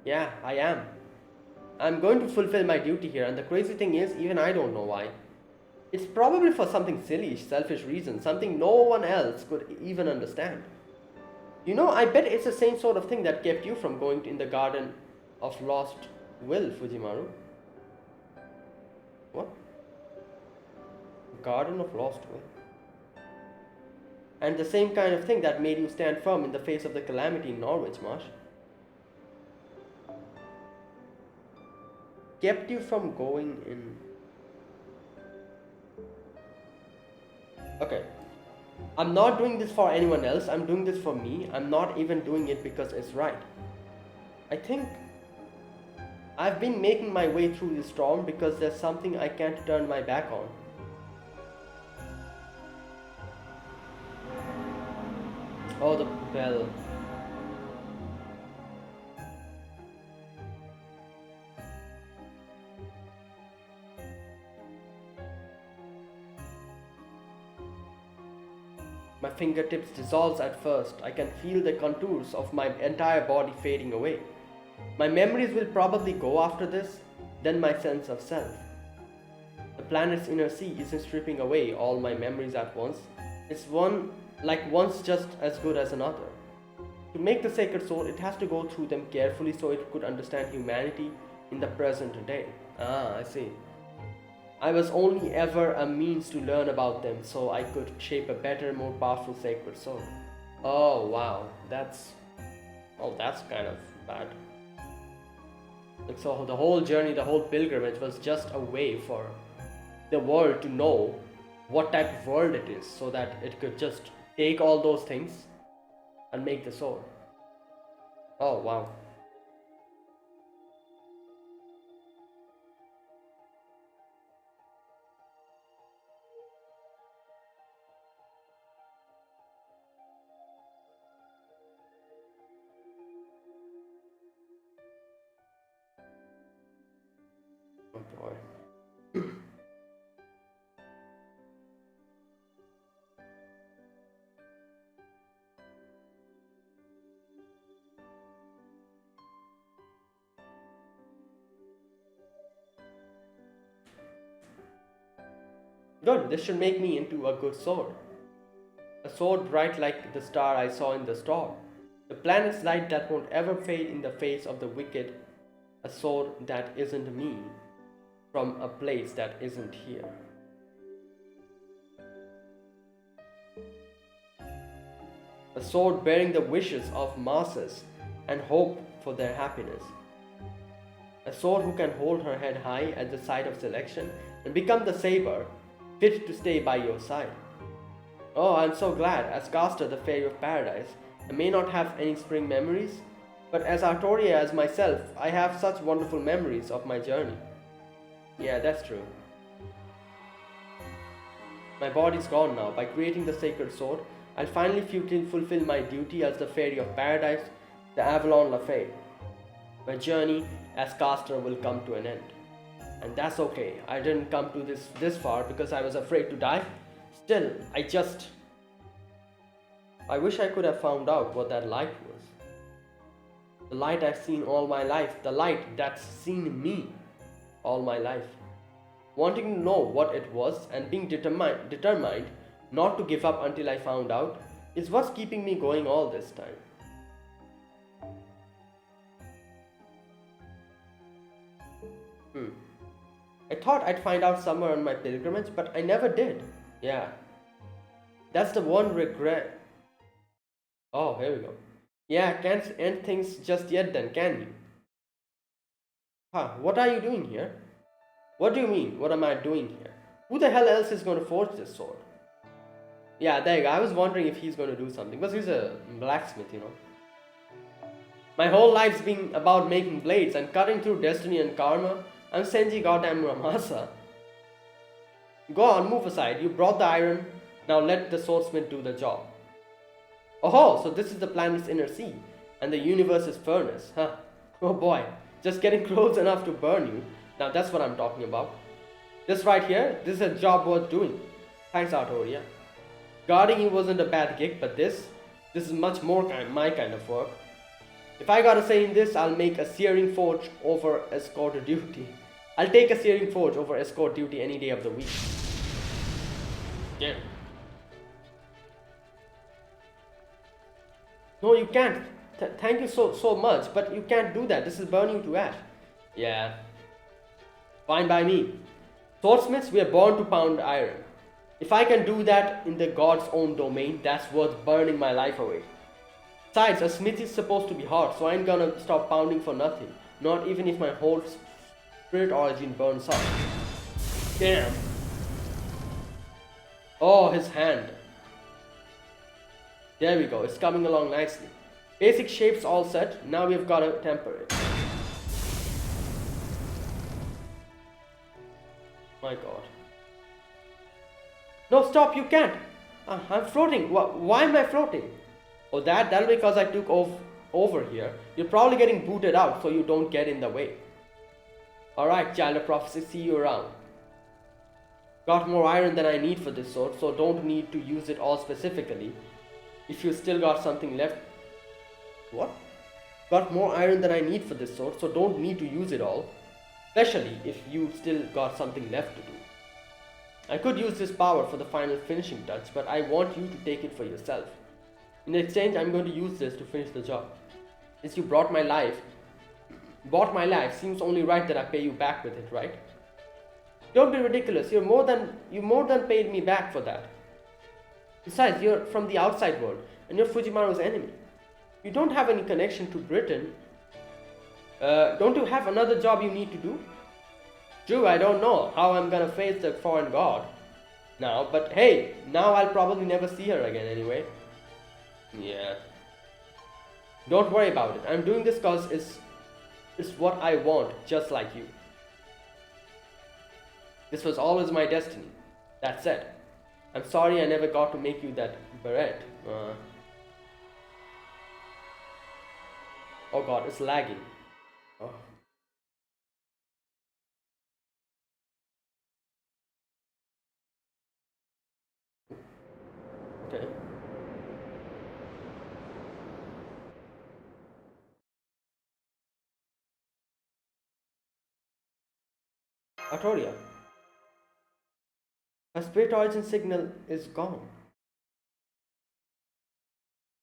A: Yeah, I am. I'm going to fulfill my duty here, and the crazy thing is, even I don't know why. It's probably for something silly, selfish reason, something no one else could even understand. You know, I bet it's the same sort of thing that kept you from going in the garden of Lost Will, Fujimaru. What? Garden of Lost Will. And the same kind of thing that made you stand firm in the face of the calamity in Norwich Marsh. Kept you from going in. Okay. I'm not doing this for anyone else. I'm doing this for me. I'm not even doing it because it's right. I think I've been making my way through this storm because there's something I can't turn my back on. Oh, the bell. My fingertips dissolves at first. I can feel the contours of my entire body fading away. My memories will probably go after this, then my sense of self. The planet's inner sea isn't stripping away all my memories at once. It's one's just as good as another. To make the sacred sword, it has to go through them carefully so it could understand humanity in the present day. Ah, I see. I was only ever a means to learn about them so I could shape a better, more powerful sacred sword. Oh wow, that's kind of bad. Like, so the whole journey, the whole pilgrimage was just a way for the world to know what type of world it is so that it could just take all those things and make the sword. Oh wow. Oh boy. Good, this should make me into a good sword. A sword bright like the star I saw in the storm. The planet's light that won't ever fade in the face of the wicked. A sword that isn't me, from a place that isn't here. A sword bearing the wishes of masses and hope for their happiness. A sword who can hold her head high at the sight of selection and become the saber fit to stay by your side. Oh, I'm so glad, as Castor, the Fairy of Paradise, I may not have any spring memories, but as Arturia as myself, I have such wonderful memories of my journey. Yeah, that's true. My body's gone now. By creating the sacred sword, I'll finally fulfill my duty as the Fairy of Paradise, the Avalon Le Fae. My journey as Castor will come to an end. And that's okay. I didn't come to this far because I was afraid to die. Still, I wish I could have found out what that light was. The light I've seen all my life. The light that's seen me all my life. Wanting to know what it was and being determined not to give up until I found out is what's keeping me going all this time. I thought I'd find out somewhere on my pilgrimage, but I never did. Yeah. That's the one regret. Oh, here we go. Yeah, can't end things just yet then, can you? Huh, what are you doing here? What do you mean, what am I doing here? Who the hell else is going to forge this sword? Yeah, there you go. I was wondering if he's going to do something, because he's a blacksmith, you know. My whole life's been about making blades and cutting through destiny and karma. I'm Senji goddamn Muramasa. Go on, move aside. You brought the iron. Now let the swordsmith do the job. Oh, so this is the planet's inner sea, and the universe's furnace, huh? Oh boy, just getting close enough to burn you. Now that's what I'm talking about. This right here, this is a job worth doing. Thanks, Arturia. Guarding you wasn't a bad gig, but this is much more my kind of work. If I gotta say in this, I'll make a searing forge over escort duty. I'll take a searing forge over escort duty any day of the week. Yeah. No, you can't. Thank you so much, but you can't do that. This will burn you to ash. Yeah. Fine by me. Swordsmiths, we are born to pound iron. If I can do that in the god's own domain, that's worth burning my life away. Besides, a smith is supposed to be hard, so I ain't gonna stop pounding for nothing. Not even if my whole spirit origin burns up. Damn. Oh, his hand. There we go, it's coming along nicely. Basic shapes all set, now we've got to temper it. My god. No, stop, you can't. I'm floating. Why am I floating? Oh, that'll be because I took over here. You're probably getting booted out so you don't get in the way. Alright, child of prophecy, see you around. Got more iron than I need for this sword, so don't need to use it all specifically. If you still got something left. What? Got more iron than I need for this sword, so don't need to use it all. Especially if you still got something left to do. I could use this power for the final finishing touch, but I want you to take it for yourself. In exchange, I'm going to use this to finish the job. Since you bought my life, seems only right that I pay you back with it, right? Don't be ridiculous. You more than paid me back for that. Besides, you're from the outside world, and you're Fujimaru's enemy. You don't have any connection to Britain. Don't you have another job you need to do? True, I don't know how I'm gonna face the foreign god now, but hey, now I'll probably never see her again anyway. Yeah. Don't worry about it. I'm doing this cause it's what I want, just like you. This was always my destiny. That said, I'm sorry I never got to make you that beret. Oh god, it's lagging. Oh. Okay. Arturia. Her spirit origin signal is gone.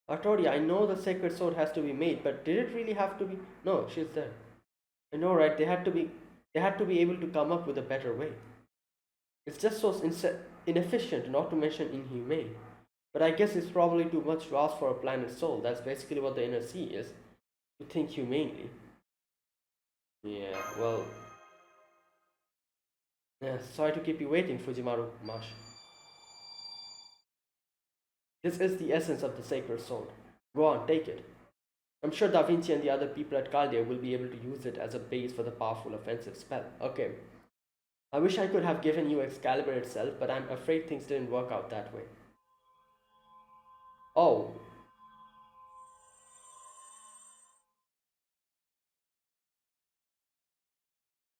A: Arturia, I know the sacred sword has to be made, but did it really have to be? No, she's there. I know, right? They had to be able to come up with a better way. It's just so inefficient, not to mention inhumane. But I guess it's probably too much to ask for a planet's soul. That's basically what the inner sea is. To think humanely. Yeah, well. Yeah, sorry to keep you waiting, Fujimaru Mash. This is the essence of the sacred sword. Go on, take it. I'm sure Da Vinci and the other people at Caldea will be able to use it as a base for the powerful offensive spell. Okay. I wish I could have given you Excalibur itself, but I'm afraid things didn't work out that way. Oh.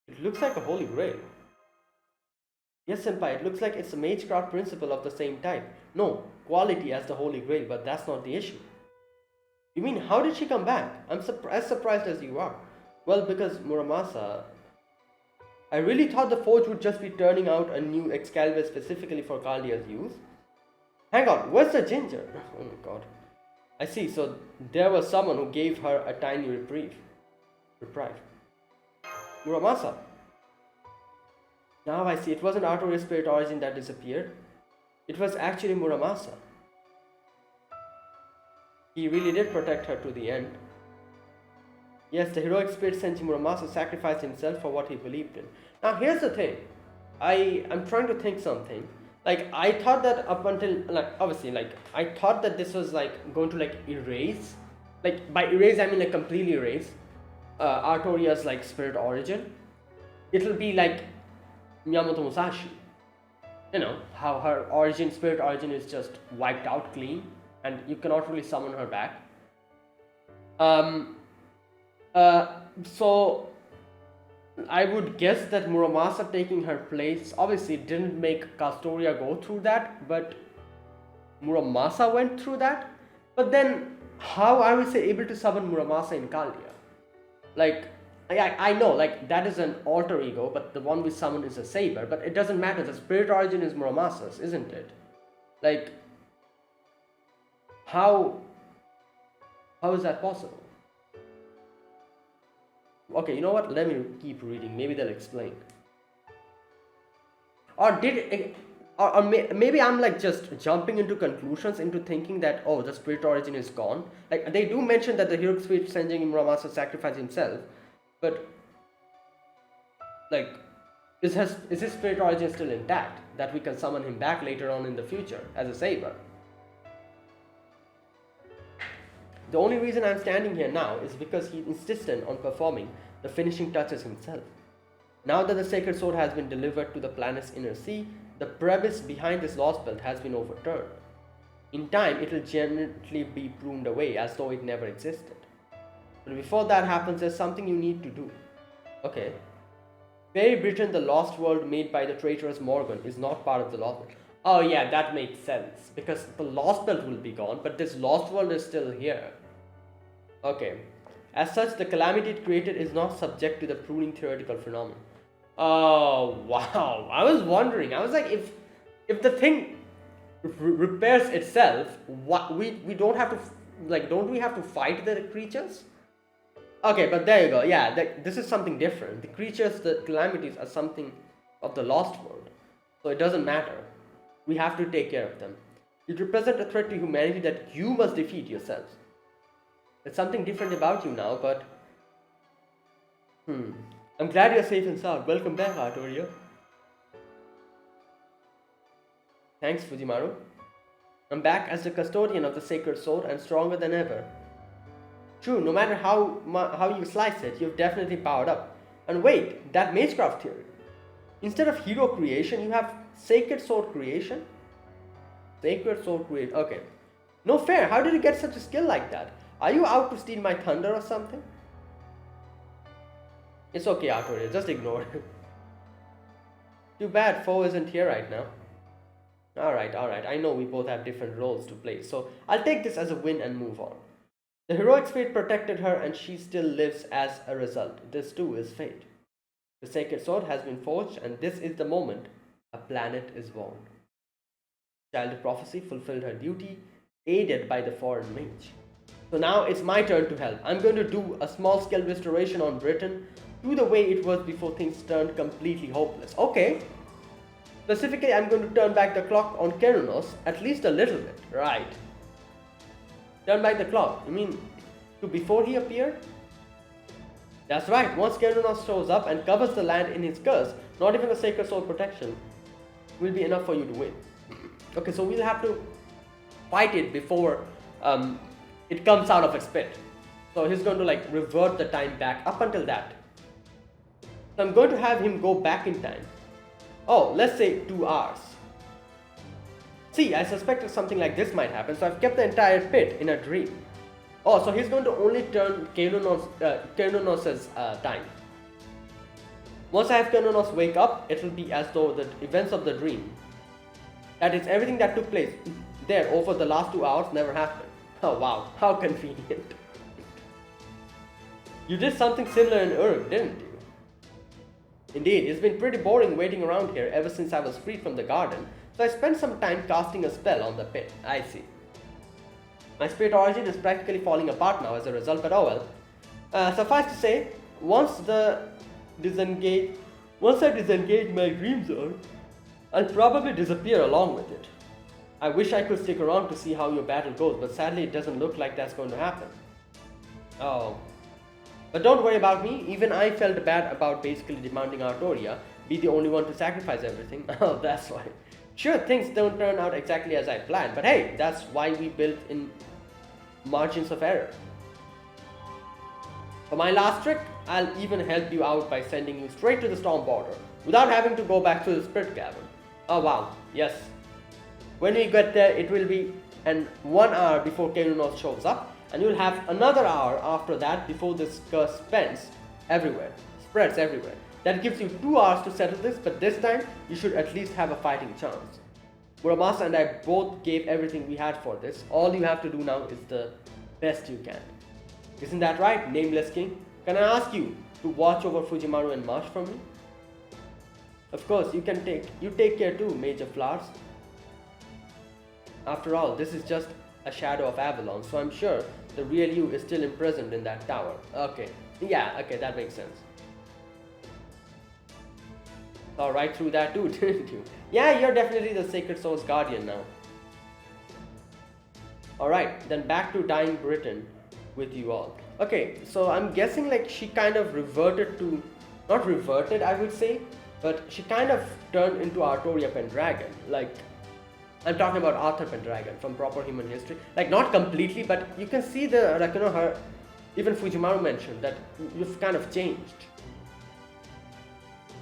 A: It looks like a holy grail. Yes, Senpai, it looks like it's a magecraft principle of the same type. No, quality as the holy grail, but that's not the issue. You mean, how did she come back? I'm as surprised as you are. Well, because Muramasa... I really thought the forge would just be turning out a new Excalibur specifically for Caldea's use. Hang on, where's the ginger? Oh my god. I see, so there was someone who gave her a tiny reprieve. Muramasa. Now I see, it wasn't Arturia's spirit origin that disappeared. It was actually Muramasa. He really did protect her to the end. Yes, the heroic spirit Senshi Muramasa sacrificed himself for what he believed in. Now here's the thing. I'm trying to think something. Like, I thought that up until, like, obviously, like, I thought that this was, like, going to, like, erase. Like, by erase, I mean, like, completely erase Arturia's, like, spirit origin. It'll be, like, Miyamoto Musashi. you know, how her origin, spirit origin is just wiped out clean and you cannot really summon her back. So I would guess that Muramasa taking her place obviously didn't make Castoria go through that, but Muramasa went through that. But then how are we say able to summon Muramasa in Kalia? Like, I know, like, that is an alter ego, but the one we summon is a saber, but it doesn't matter. The spirit origin is Muramasa's, isn't it? Like, how is that possible? Okay, you know what? Let me keep reading. Maybe they'll explain. Or maybe I'm like just jumping into conclusions, into thinking that, oh, the spirit origin is gone. Like, they do mention that the heroic spirit Senjin Muramasa sacrificed himself, but like, is his spirit origin still intact, that we can summon him back later on in the future as a saber? The only reason I'm standing here now is because he insisted on performing the finishing touches himself. Now that the sacred sword has been delivered to the planet's inner sea, the premise behind this Lostbelt has been overturned. In time, it will gently be pruned away as though it never existed. But before that happens, there's something you need to do. Okay. Fairy Britain, the lost world made by the traitorous Morgan, is not part of the Lostbelt. Oh yeah, that makes sense. Because the Lostbelt will be gone, but this lost world is still here. Okay. As such, the calamity it created is not subject to the pruning theoretical phenomenon. Oh wow! I was wondering. I was like, if the thing repairs itself, what we don't have to, like, don't we have to fight the creatures? Okay, but there you go. Yeah, this is something different. The creatures, the calamities are something of the lost world, so it doesn't matter. We have to take care of them. It represents a threat to humanity that you must defeat yourselves. There's something different about you now, but I'm glad you're safe and sound. Welcome back, Arturia. Thanks, Fujimaru. I'm back as the custodian of the sacred sword and stronger than ever. True, no matter how you slice it, you've definitely powered up. And wait, that magecraft theory. Instead of hero creation, you have sacred sword creation? Sacred sword creation, okay. No fair, how did you get such a skill like that? Are you out to steal my thunder or something? It's okay, Arturia, just ignore it. Too bad Foe isn't here right now. Alright, I know we both have different roles to play, so I'll take this as a win and move on. The heroic spirit protected her and she still lives as a result. This too is fate. The sacred sword has been forged and this is the moment a planet is born. Child of Prophecy fulfilled her duty, aided by the foreign mage. So now it's my turn to help. I'm going to do a small scale restoration on Britain to the way it was before things turned completely hopeless. Okay. Specifically, I'm going to turn back the clock on Kerunos at least a little bit. Right. Turn back the clock. You mean to before he appeared? That's right. Once Kerunos shows up and covers the land in his curse, not even the Sacred Sword protection will be enough for you to win. Okay, so we'll have to fight it before it comes out of its pit. So he's going to like revert the time back up until that. So I'm going to have him go back in time. Oh, let's say 2 hours. See, I suspected something like this might happen, so I've kept the entire pit in a dream. Oh, so he's going to only turn Kerunos' time. Once I have Kerunos wake up, it will be as though the events of the dream, that is, everything that took place there over the last 2 hours never happened. Oh wow, how convenient. You did something similar in Uruk, didn't you? Indeed, it's been pretty boring waiting around here ever since I was freed from the garden, so I spent some time casting a spell on the pit. I see. My spirit origin is practically falling apart now as a result, but oh well. Suffice to say, once I disengage my dream zone, I'll probably disappear along with it. I wish I could stick around to see how your battle goes, but sadly it doesn't look like that's going to happen. Oh. But don't worry about me, even I felt bad about basically demanding Arturia be the only one to sacrifice everything. Oh, that's why. Sure, things don't turn out exactly as I planned, but hey, that's why we built in margins of error. For my last trick, I'll even help you out by sending you straight to the storm border, without having to go back to the spirit cavern. Oh wow, yes. When we get there, it will be an 1 hour before Kerunos shows up, and you'll have another hour after that before this curse spreads everywhere. That gives you 2 hours to settle this, but this time you should at least have a fighting chance. Muramasa and I both gave everything we had for this. All you have to do now is the best you can. Isn't that right, Nameless King? Can I ask you to watch over Fujimaru and Marsh for me? Of course, you take care too, Mage of Flowers. After all, this is just a shadow of Avalon, so I'm sure the real you is still imprisoned in that tower. Okay, yeah, okay, that makes sense. Saw right through that too, didn't you? Yeah, you're definitely the Sacred Soul's guardian now. Alright, then back to dying Britain with you all. Okay, so I'm guessing like she kind of reverted to, not reverted I would say, but she kind of turned into Arturia Pendragon. Like, I'm talking about Arthur Pendragon from Proper Human History. Like, not completely, but you can see the, like, you know, her, even Fujimaru mentioned that you've kind of changed.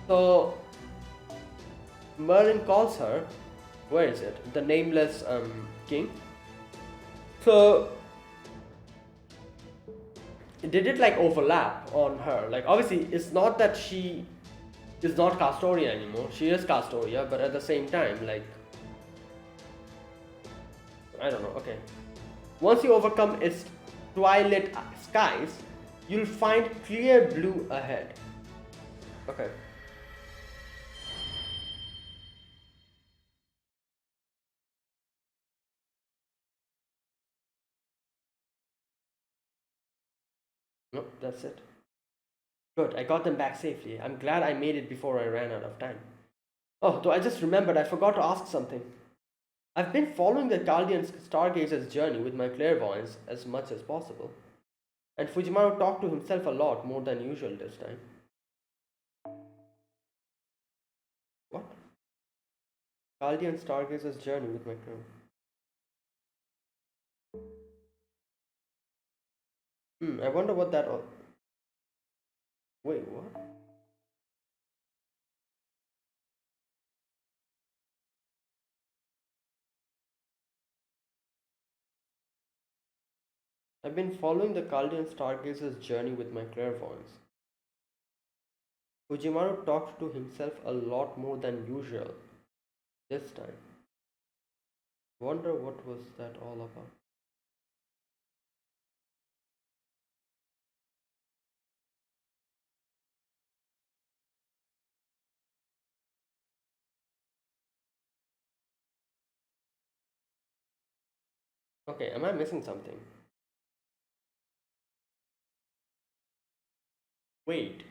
A: So, Merlin calls her, where is it? The Nameless King. So, did it like overlap on her? Like, obviously, it's not that she is not Castoria anymore. She is Castoria, but at the same time, like, I don't know, okay. Once you overcome its twilight skies, you'll find clear blue ahead. Okay. Nope, that's it. Good, I got them back safely. I'm glad I made it before I ran out of time. Oh, though I just remembered, I forgot to ask something. I've been following the Chaldean stargazer's journey with my clairvoyance as much as possible. And Fujimaru talked to himself a lot more than usual this time. What? Chaldean stargazer's journey with my clairvoyance. I wonder what that... Wait, what? I've been following the Chaldean stargazer's journey with my clairvoyance. Fujimaru talked to himself a lot more than usual this time. Wonder what was that all about. Okay, am I missing something? Wait.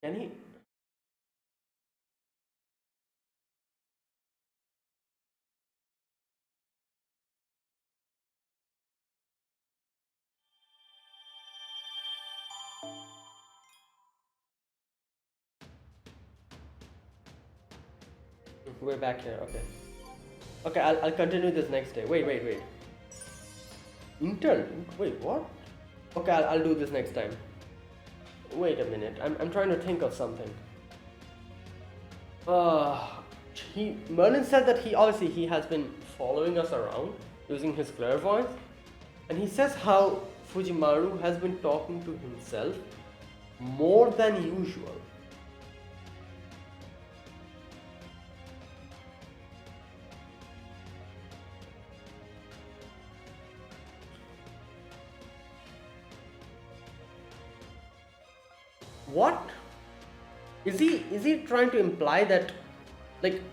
A: Can he? We're back here, okay. Okay, I'll continue this next day. Wait. Wait, what? Okay, I'll do this next time. Wait a minute, I'm trying to think of something. Merlin said that he has been following us around using his clairvoyance, and he says how Fujimaru has been talking to himself more than usual. What? Is he trying to imply that, like,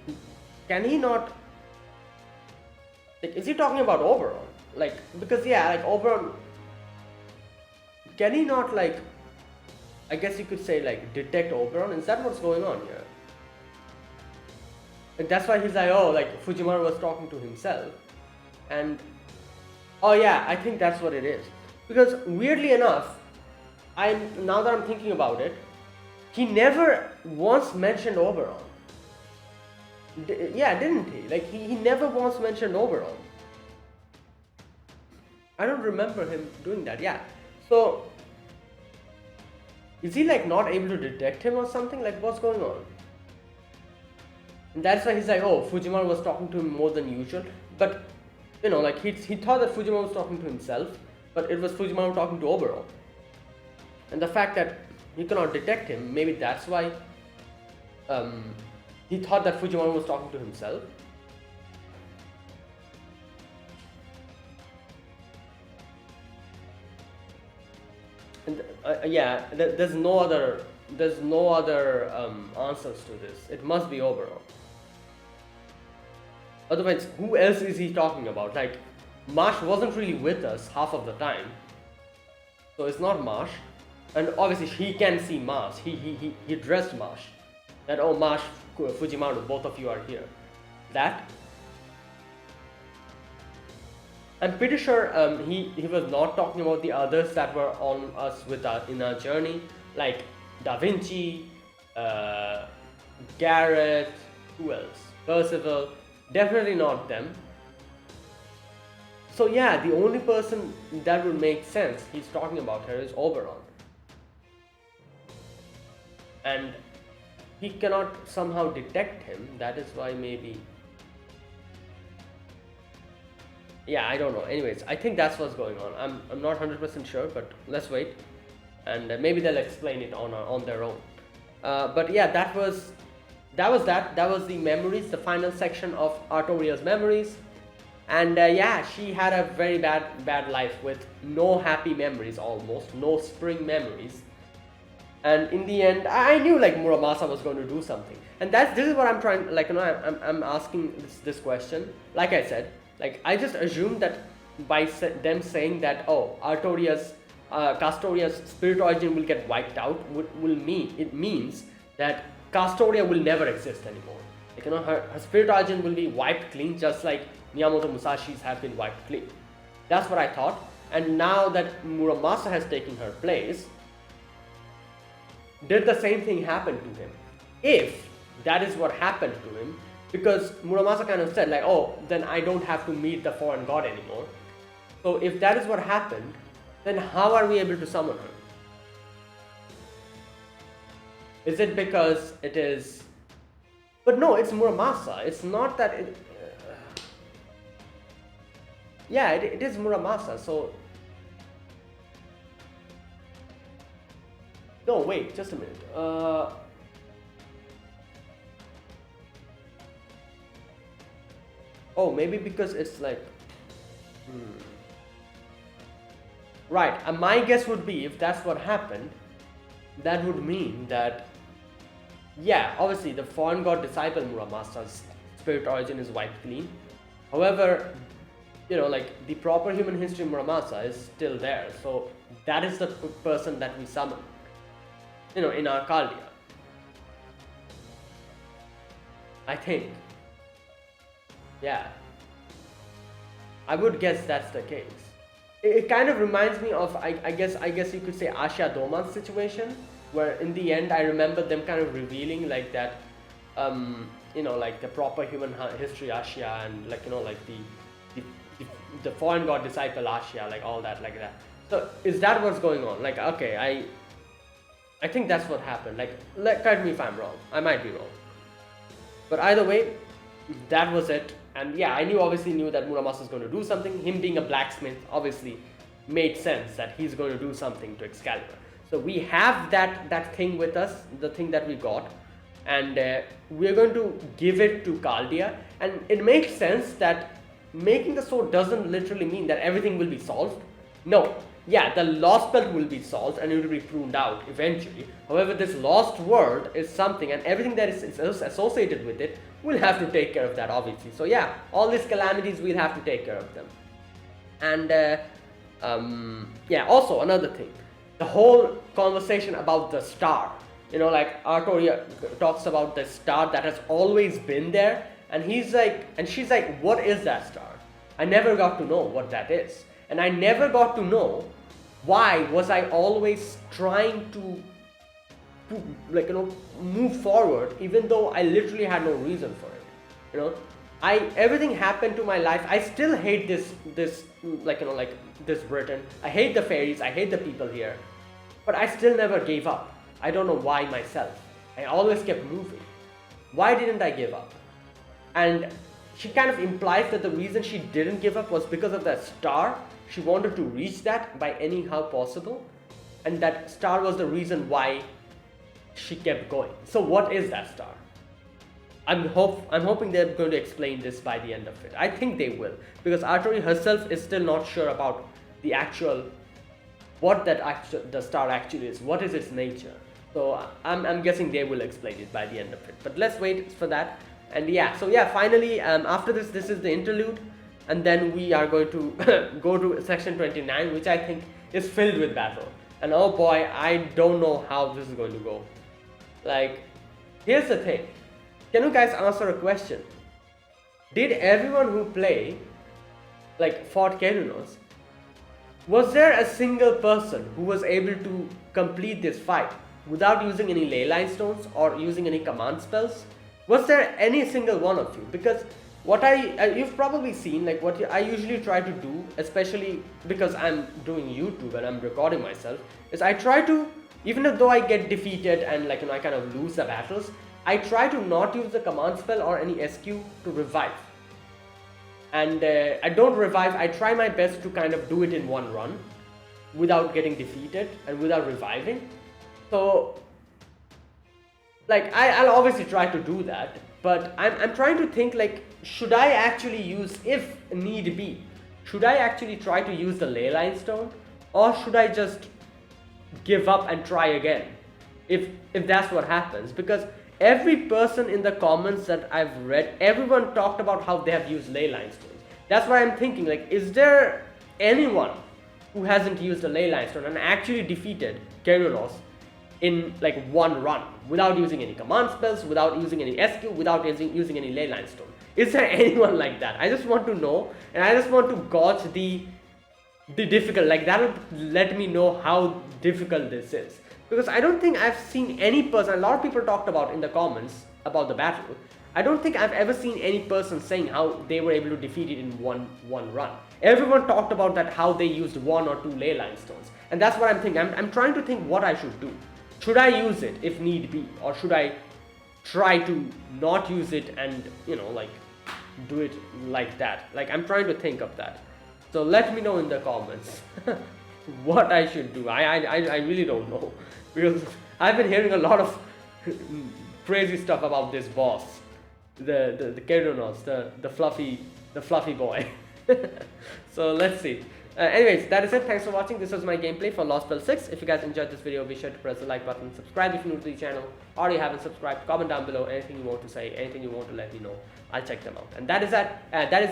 A: can he not, like, is he talking about Oberon? Like, because yeah, like Oberon, can he not, like, I guess you could say, like, detect Oberon? Is that what's going on here? Like, that's why he's like, oh, like, Fujimaru was talking to himself. And, oh yeah, I think that's what it is. Because weirdly enough, now that I'm thinking about it, he never once mentioned Oberon. Yeah, didn't he? Like, he never once mentioned Oberon. I don't remember him doing that, yeah. So, is he like not able to detect him or something? Like, what's going on? And that's why he's like, oh, Fujimaru was talking to him more than usual. But, you know, like, he thought that Fujimaru was talking to himself, but it was Fujimaru talking to Oberon. And the fact that he cannot detect him, maybe that's why he thought that Fujimaru was talking to himself. And yeah, there's no other answers to this. It must be Oberon. Otherwise, who else is he talking about? Like, Marsh wasn't really with us half of the time, so it's not Marsh. And obviously, he can see Marsh. He addressed Marsh. That, oh, Marsh, Fujimaru, both of you are here. That. I'm pretty sure he was not talking about the others that were on us with in our journey, like Da Vinci, Garrett, who else? Percival. Definitely not them. So yeah, the only person that would make sense he's talking about here is Oberon. And he cannot somehow detect him, that is why maybe... Yeah, I don't know. Anyways, I think that's what's going on. I'm not 100% sure, but let's wait. And maybe they'll explain it on their own. But yeah, that was the memories, the final section of Arturia's memories. And yeah, she had a very bad life with no happy memories, almost no spring memories. And in the end, I knew like Muramasa was going to do something. And this is what I'm trying, like, you know, I'm asking this question. Like I said, like, I just assumed that by them saying that, oh, Arturia's Castoria's spirit origin will get wiped out, it means that Castoria will never exist anymore. Like, you know, her spirit origin will be wiped clean, just like Miyamoto Musashi's have been wiped clean. That's what I thought. And now that Muramasa has taken her place, did the same thing happen to him? If that is what happened to him, because Muramasa kind of said like, oh, then I don't have to meet the foreign god anymore. So if that is what happened, then how are we able to summon her? Is it because it is... But no, it's Muramasa. It's not that it... Yeah, it is Muramasa, so... No, wait, just a minute. Oh, maybe because it's like... Right, my guess would be, if that's what happened, that would mean that... Yeah, obviously the foreign god disciple Muramasa's spirit origin is wiped clean. However, you know, like, the proper human history Muramasa is still there. So that is the person that we summon, you know, in our Kaldia. I think. Yeah. I would guess that's the case. It kind of reminds me of, I guess you could say, Asha Doman's situation, where in the end I remember them kind of revealing like that, you know, like the proper human history Asha, and like, you know, like the foreign god disciple Asha, like all that, like that. So is that what's going on? Like, okay, I think that's what happened. Like, correct me if I'm wrong. I might be wrong. But either way, that was it. And yeah, I obviously knew that Muramasa is going to do something. Him being a blacksmith obviously made sense that he's going to do something to Excalibur. So we have that thing with us, the thing that we got, and we're going to give it to Kaldia. And it makes sense that making the sword doesn't literally mean that everything will be solved. No. Yeah, the Lostbelt will be solved and it will be pruned out eventually. However, this lost world is something, and everything that is associated with it, we'll have to take care of that, obviously. So yeah, all these calamities, we'll have to take care of them. And yeah, also another thing, the whole conversation about the star. You know, like, Arturia talks about the star that has always been there, and he's like, and she's like, what is that star? I never got to know what that is. And I never got to know why was I always trying to like, you know, move forward, even though I literally had no reason for it. You know, everything happened to my life. I still hate this like, you know, like this Britain. I hate the fairies. I hate the people here, but I still never gave up. I don't know why myself. I always kept moving. Why didn't I give up? And she kind of implies that the reason she didn't give up was because of that star. She wanted to reach that by any how possible, and that star was the reason why she kept going. So what is that star? I'm hoping they're going to explain this by the end of it. I think they will, because Arturia herself is still not sure about the actual, what the star actually is, what is its nature. So I'm guessing they will explain it by the end of it. But let's wait for that. And yeah, so yeah, finally, after this is the interlude, and then we are going to go to section 29, which I think is filled with battle. And oh boy, I don't know how this is going to go. Like, here's the thing. Can you guys answer a question? Did everyone who play, like, fought Kerunos, was there a single person who was able to complete this fight without using any leyline stones or using any command spells? Was there any single one of you? Because what you've probably seen, like what I usually try to do, especially because I'm doing YouTube and I'm recording myself, is I try to, even though I get defeated and, like, you know, I kind of lose the battles, I try to not use the command spell or any SQ to revive. And I don't revive, I try my best to kind of do it in one run without getting defeated and without reviving. So, like, I'll obviously try to do that, but I'm trying to think, like, should I actually use, if need be, should I actually try to use the leyline stone, or should I just give up and try again, if that's what happens? Because every person in the comments that I've read, everyone talked about how they have used leyline stones. That's why I'm thinking, like, is there anyone who hasn't used a leyline stone and actually defeated Kerunos in, like, one run without using any command spells, without using any SQ, without using any leyline stone? Is there anyone like that? I just want to know, and I just want to gauge the difficult, like, that'll let me know how difficult this is. Because I don't think I've seen any person, a lot of people talked about in the comments about the battle, I don't think I've ever seen any person saying how they were able to defeat it in one run. Everyone talked about that, how they used 1 or 2 leyline stones. And that's what I'm thinking. I'm trying to think what I should do. Should I use it if need be, or should I try to not use it and, you know, like, do it like that? Like, I'm trying to think of that. So let me know in the comments what I should do. I really don't know, because I've been hearing a lot of crazy stuff about this boss, the Kerunos, the fluffy boy. So let's see. Anyways, that is it. Thanks for watching. This was my gameplay for Lostbelt 6. If you guys enjoyed this video, be sure to press the like button, subscribe if you're new to the channel, or you haven't subscribed. Comment down below anything you want to say, anything you want to let me know. I'll check them out. And that is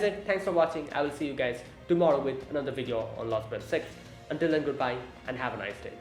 A: it. Thanks for watching. I will see you guys tomorrow with another video on Lostbelt 6. Until then, goodbye and have a nice day.